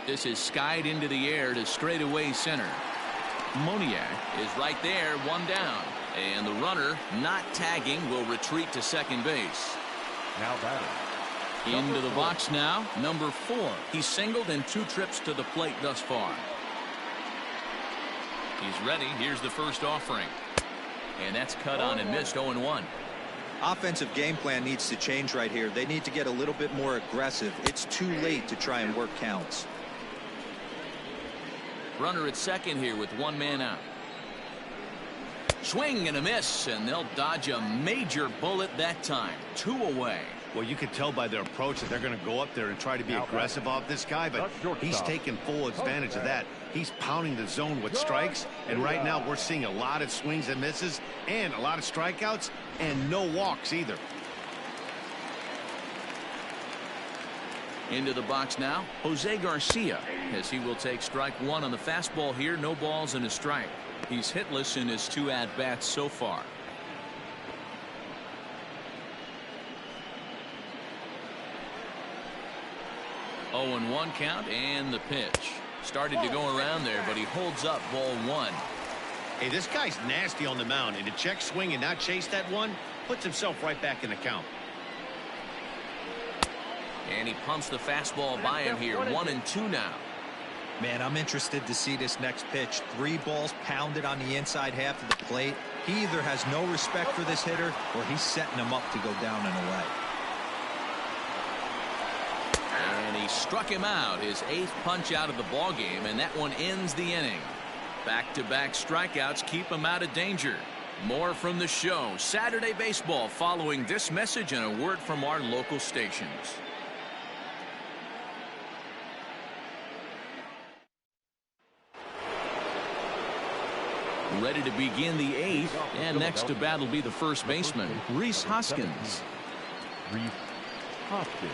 This is skied into the air to straightaway center. Moniak is right there, one down. And the runner, not tagging, will retreat to second base. Now batting. Into the box now, number 4. He's singled in 2 trips to the plate thus far. He's ready. Here's the first offering. And that's cut on and missed. 0-1. Offensive game plan needs to change right here. They need to get a little bit more aggressive. It's too late to try and work counts. Runner at second here with 1 man out. Swing and a miss, and they'll dodge a major bullet that time. 2 away. Well, you can tell by their approach that they're going to go up there and try to be aggressive off this guy, but he's taking full advantage of that. He's pounding the zone with strikes, and right now we're seeing a lot of swings and misses and a lot of strikeouts and no walks either. Into the box now, Jose Garcia, as he will take strike 1 on the fastball here. No balls and a strike. He's hitless in his 2 at-bats so far. Oh, and 1 count, and the pitch. Started to go around there, but he holds up ball 1. Hey, this guy's nasty on the mound, and to check swing and not chase that one puts himself right back in the count. And he pumps the fastball by him here. 1-2 now. Man, I'm interested to see this next pitch. 3 balls pounded on the inside half of the plate. He either has no respect for this hitter or he's setting him up to go down and away. And he struck him out, his 8th punch out of the ball game, and that one ends the inning. Back-to-back strikeouts keep him out of danger. More from the show. Saturday Baseball following this message and a word from our local stations. Ready to begin the 8th, and next to bat will be the first baseman, Rhys Hoskins. Rhys Hoskins.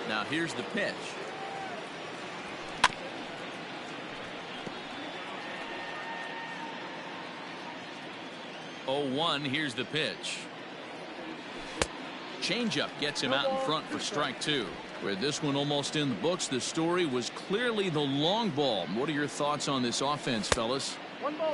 Now here's the pitch. Oh, 1, here's the pitch. Changeup gets him out in front for strike 2. With this one almost in the books, the story was clearly the long ball. What are your thoughts on this offense, fellas?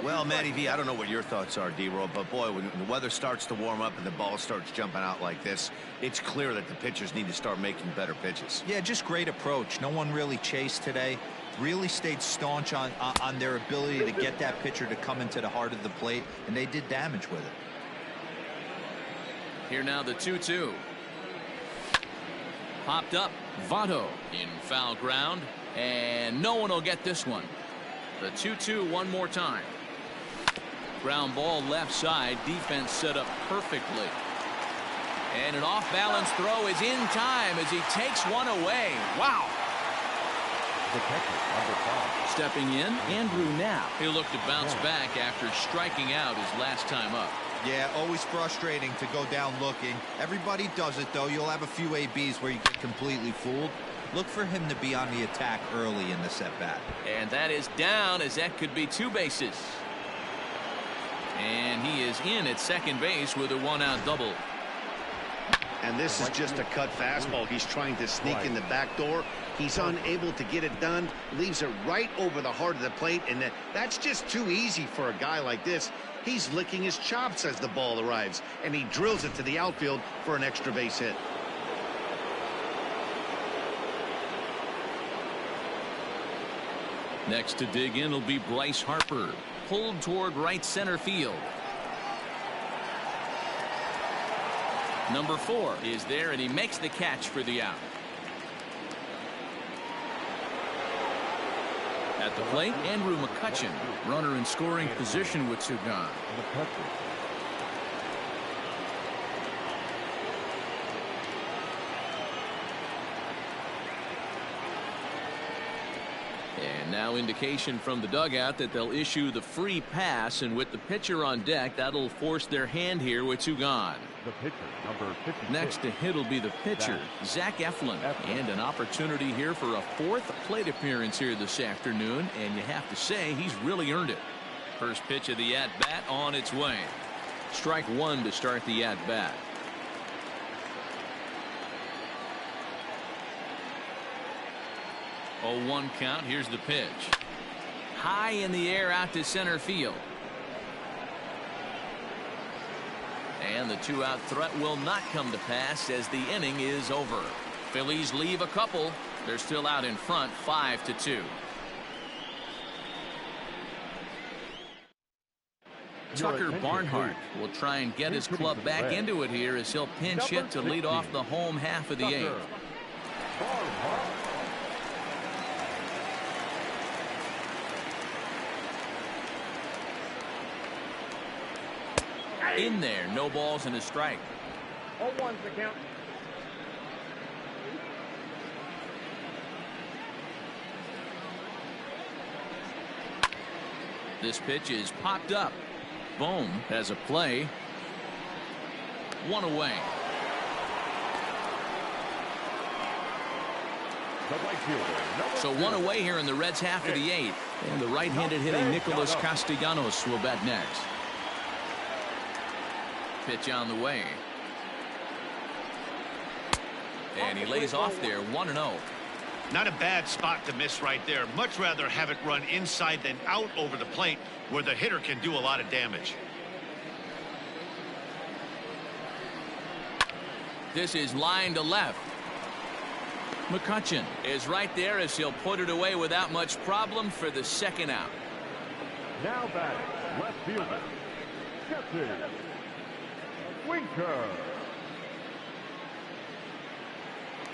Well, Matty V, I don't know what your thoughts are, D-Roll, but boy, when the weather starts to warm up and the ball starts jumping out like this, it's clear that the pitchers need to start making better pitches. Yeah, just great approach. No one really chased today. Really stayed staunch on their ability to get that pitcher to come into the heart of the plate, and they did damage with it. Here now the 2-2. Popped up. Votto in foul ground, and no one will get this one. The 2-2 one more time. Ground ball left side. Defense set up perfectly. And an off-balance throw is in time as he takes one away. Wow. The catcher, number 5. Stepping in, Andrew Knapp. He'll look to bounce back after striking out his last time up. Yeah, always frustrating to go down looking. Everybody does it, though. You'll have a few ABs where you get completely fooled. Look for him to be on the attack early in the at-bat. And that is down, as that could be 2 bases. And he is in at second base with a 1-out double. And this is just a cut fastball. He's trying to sneak in the back door. He's unable to get it done. Leaves it right over the heart of the plate, and that's just too easy for a guy like this. He's licking his chops as the ball arrives, and he drills it to the outfield for an extra base hit. Next to dig in will be Bryce Harper, pulled toward right center field. Number 4 is there, and he makes the catch for the out. At the plate, Andrew McCutchen, runner in scoring position with two gone. And now indication from the dugout that they'll issue the free pass, and with the pitcher on deck, that'll force their hand here with two gone. The pitcher, number 56. Next to hit will be the pitcher, Zach Eflin. And an opportunity here for a 4th plate appearance here this afternoon, and you have to say he's really earned it. First pitch of the at-bat on its way. Strike 1 to start the at-bat. 0-1 count. Here's the pitch. High in the air out to center field. And the 2-out threat will not come to pass as the inning is over. Phillies leave a couple. They're still out in front, 5-2. Tucker Barnhart will try and get his club back into it here as he'll pinch hit to lead off the home half of the 8th. In there, no balls and a strike. 0-1's the count. This pitch is popped up. Bohm has a play. 1 away. So 1 away here in the Reds' half of the 8th. And the right-handed hitting Nicholas Castellanos will bat next. Pitch on the way. And he lays off there, 1-0. Not a bad spot to miss right there. Much rather have it run inside than out over the plate where the hitter can do a lot of damage. This is line to left. McCutchen is right there as he'll put it away without much problem for the 2nd out. Now batting, left fielder, Jesse Winker.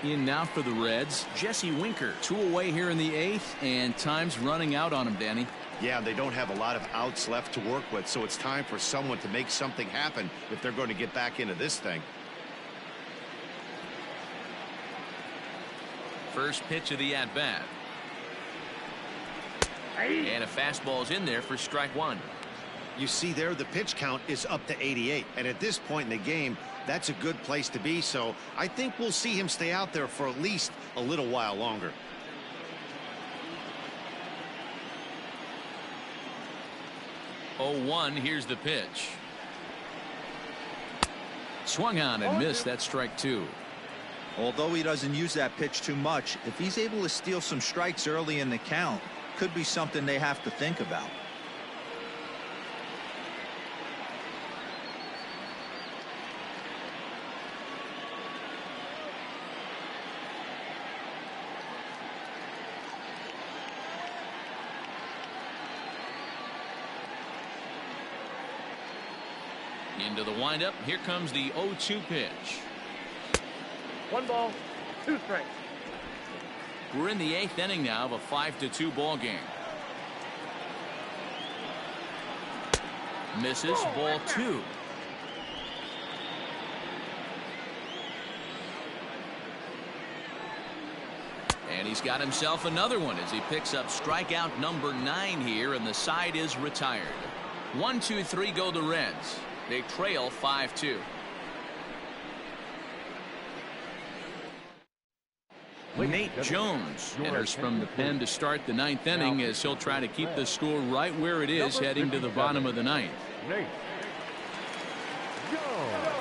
In now for the Reds, Jesse Winker. 2 away here in the 8th, and time's running out on him, Danny. Yeah, they don't have a lot of outs left to work with, so it's time for someone to make something happen if they're going to get back into this thing. First pitch of the at-bat. And a fastball's in there for strike 1. You see there, the pitch count is up to 88, and at this point in the game, that's a good place to be, so I think we'll see him stay out there for at least a little while longer. Oh, 1, here's the pitch. Swung on and missed. That's strike 2. Although he doesn't use that pitch too much, if he's able to steal some strikes early in the count, could be something they have to think about. Into the windup. Here comes the 0-2 pitch. 1 ball, 2 strikes. We're in the 8th inning now of a 5-2 ball game. Misses. Ball 2. And he's got himself another one as he picks up strikeout number 9 here, and the side is retired. 1, 2, 3 go the Reds. They trail 5-2. Nate Jones enters from the pen to start the 9th inning as he'll try to keep the score right where it is heading to the bottom of the 9th. Nate Jones.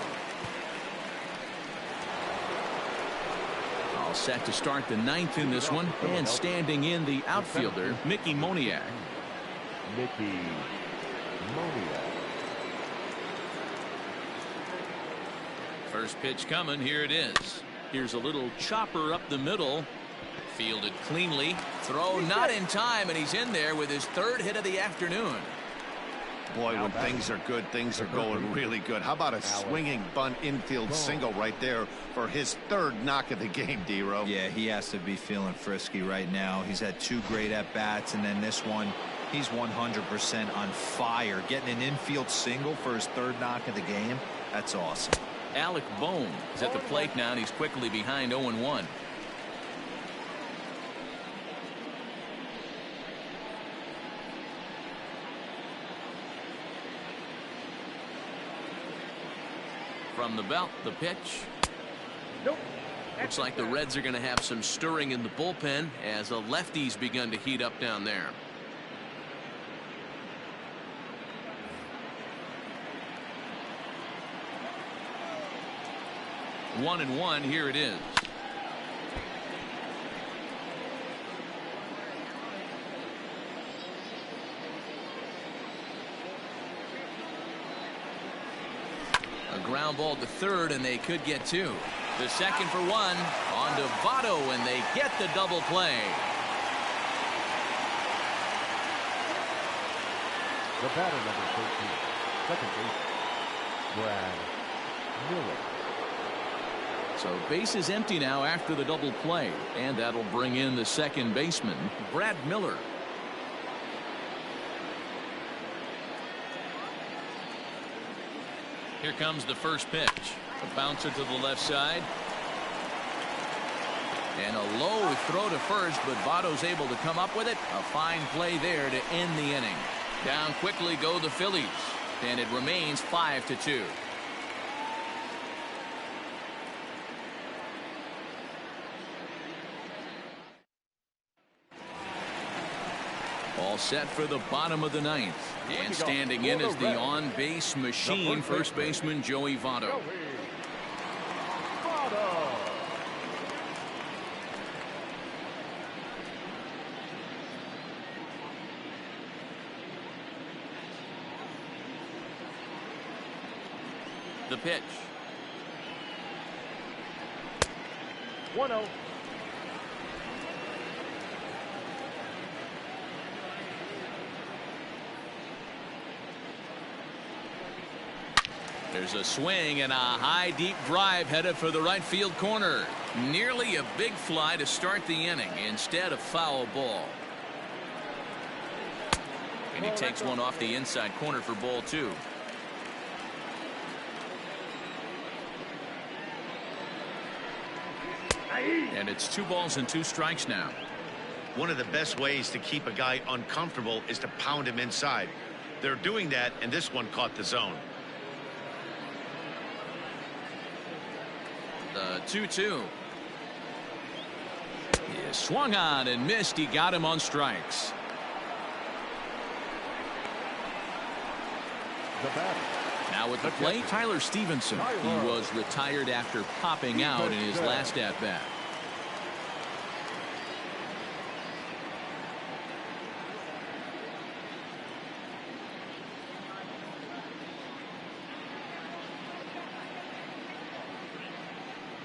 All set to start the 9th in this one, and standing in the outfielder, Mickey Moniak. Mickey Moniak. First pitch coming. Here it is. Here's a little chopper up the middle. Fielded cleanly. Throw not in time, and he's in there with his third hit of the afternoon. Boy, when things are good, things are going really good. How about a swinging bunt infield single right there for his third knock of the game, D-Row? Yeah, he has to be feeling frisky right now. He's had 2 great at-bats, and then this one, he's 100% on fire. Getting an infield single for his third knock of the game, that's awesome. Alec Bohm is at the plate now, and he's quickly behind 0-1. From the belt, the pitch. Nope. Looks like the Reds are going to have some stirring in the bullpen as the lefty's begun to heat up down there. One and one, here it is. A ground ball to third, and they could get 2. The second for 1 on to Votto, and they get the double play. The batter, number 13, second base, Brad Miller. So base is empty now after the double play, and that'll bring in the second baseman, Brad Miller. Here comes the first pitch. A bouncer to the left side. And a low throw to first, but Votto's able to come up with it. A fine play there to end the inning. Down quickly go the Phillies, and it remains 5-2. All set for the bottom of the 9th. And standing in is the on-base machine, first baseman Joey Votto. The pitch. 1-0. There's a swing and a high deep drive headed for the right field corner. Nearly a big fly to start the inning. Instead, a foul ball. And he takes one off the inside corner for ball 2. And it's 2 balls and 2 strikes now. One of the best ways to keep a guy uncomfortable is to pound him inside. They're doing that, and this one caught the zone. 2-2. He swung on and missed. He got him on strikes. The batter. Now with the plate, Tyler Stevenson. He was retired after popping out in his last at-bat.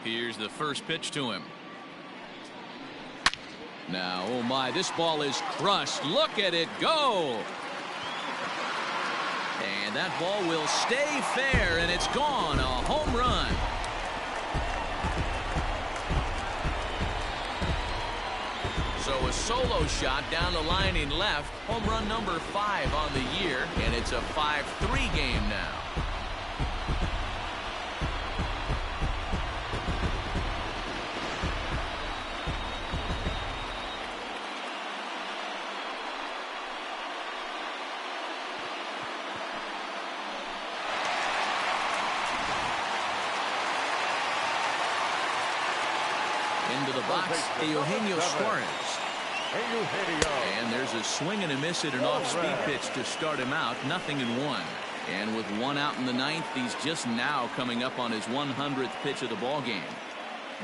Here's the first pitch to him. Now, oh my, this ball is crushed. Look at it go. And that ball will stay fair, and it's gone. A home run. So a solo shot down the line in left. Home run number 5 on the year, and it's a 5-3 game now. Into the box, Eugenio Suarez. And there's a swing and a miss at an off-speed pitch to start him out. 0-1. And with 1 out in the 9th, he's just now coming up on his 100th pitch of the ball game.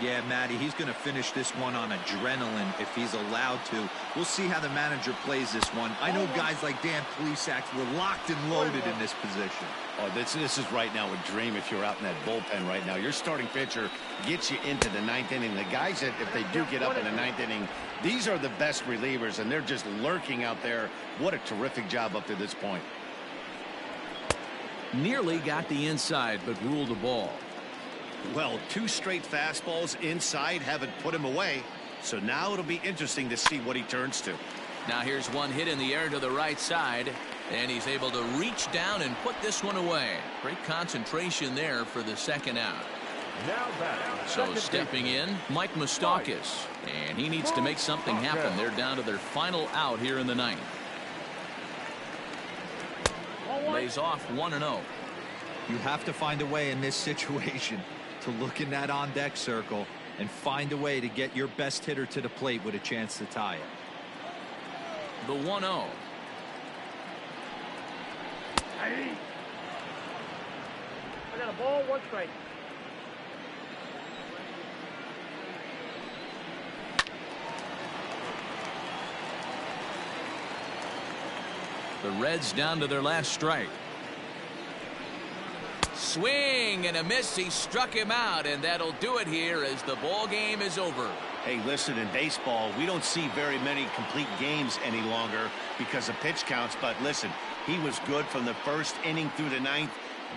Yeah, Matty, he's going to finish this one on adrenaline if he's allowed to. We'll see how the manager plays this one. I know guys like Dan Plesac were locked and loaded in this position. Oh, this is right now a dream if you're out in that bullpen right now. Your starting pitcher gets you into the ninth inning. The guys that, if they do get up in the ninth inning, these are the best relievers, and they're just lurking out there. What a terrific job up to this point. Nearly got the inside, but ruled a ball. Well, 2 straight fastballs inside haven't put him away. So now it'll be interesting to see what he turns to. Now here's one hit in the air to the right side. And he's able to reach down and put this one away. Great concentration there for the second out. So stepping in, Mike Moustakas. And he needs to make something happen. They're down to their final out here in the ninth. Lays off 1-0. You have to find a way in this situation to look in that on-deck circle and find a way to get your best hitter to the plate with a chance to tie it. The 1-0. I got a ball, 1 strike. The Reds down to their last strike. Swing and a miss. He struck him out, and that'll do it here as the ball game is over. Hey, listen, in baseball, we don't see very many complete games any longer because of pitch counts. But listen, he was good from the first inning through the ninth.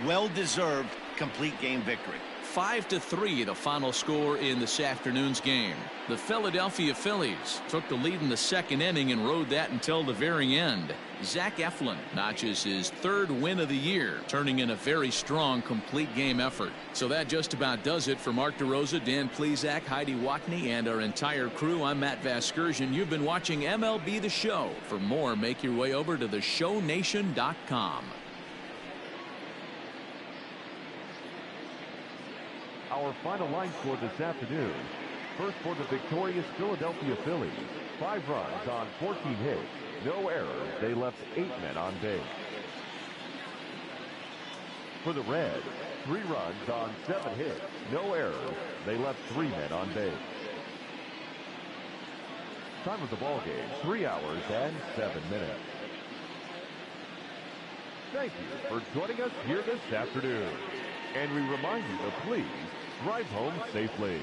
Well-deserved complete game victory. 5-3 the final score in this afternoon's game. The Philadelphia Phillies took the lead in the second inning and rode that until the very end. Zach Eflin notches his 3rd win of the year, turning in a very strong complete game effort. So that just about does it for Mark DeRosa, Dan Plesac, Heidi Watney, and our entire crew. I'm Matt Vasgersian. You've been watching MLB The Show. For more, make your way over to theshownation.com. Our final line score this afternoon. First for the victorious Philadelphia Phillies. 5 runs on 14 hits. No errors. They left 8 men on base. For the Reds, 3 runs on 7 hits. No errors. They left 3 men on base. Time of the ball game, 3 hours and 7 minutes. Thank you for joining us here this afternoon. And we remind you to please drive home safely.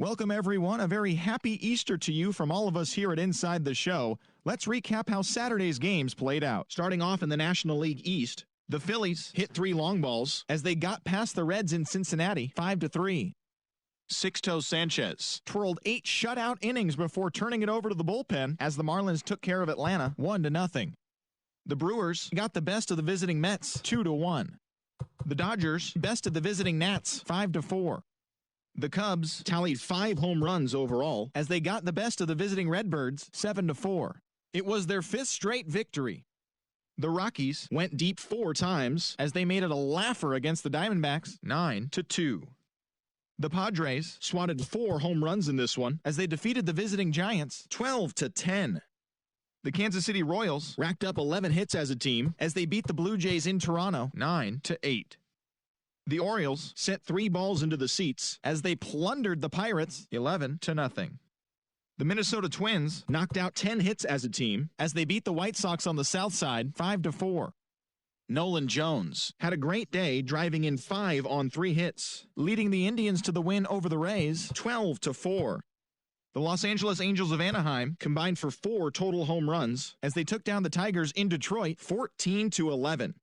Welcome, everyone. A very happy Easter to you from all of us here at Inside the Show. Let's recap how Saturday's games played out. Starting off in the National League East, the Phillies hit 3 long balls as they got past the Reds in Cincinnati 5-3. Sixto Sanchez twirled 8 shutout innings before turning it over to the bullpen as the Marlins took care of Atlanta 1-0. The Brewers got the best of the visiting Mets 2-1. The Dodgers bested the visiting Nats 5-4. The Cubs tallied 5 home runs overall as they got the best of the visiting Redbirds 7-4. It was their 5th straight victory. The Rockies went deep 4 times as they made it a laugher against the Diamondbacks 9-2. The Padres swatted 4 home runs in this one as they defeated the visiting Giants 12-10. The Kansas City Royals racked up 11 hits as a team as they beat the Blue Jays in Toronto 9-8. The Orioles sent 3 balls into the seats as they plundered the Pirates 11-0. The Minnesota Twins knocked out 10 hits as a team as they beat the White Sox on the south side 5-4. Nolan Jones had a great day driving in 5 on 3 hits, leading the Indians to the win over the Rays 12-4. The Los Angeles Angels of Anaheim combined for 4 total home runs as they took down the Tigers in Detroit 14-11.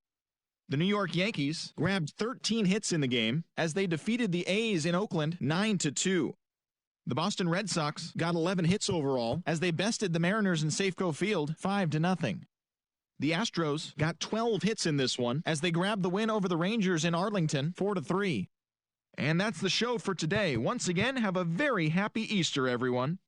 The New York Yankees grabbed 13 hits in the game as they defeated the A's in Oakland 9-2. The Boston Red Sox got 11 hits overall as they bested the Mariners in Safeco Field 5-0. The Astros got 12 hits in this one as they grabbed the win over the Rangers in Arlington 4-3. And that's the show for today. Once again, have a very happy Easter, everyone.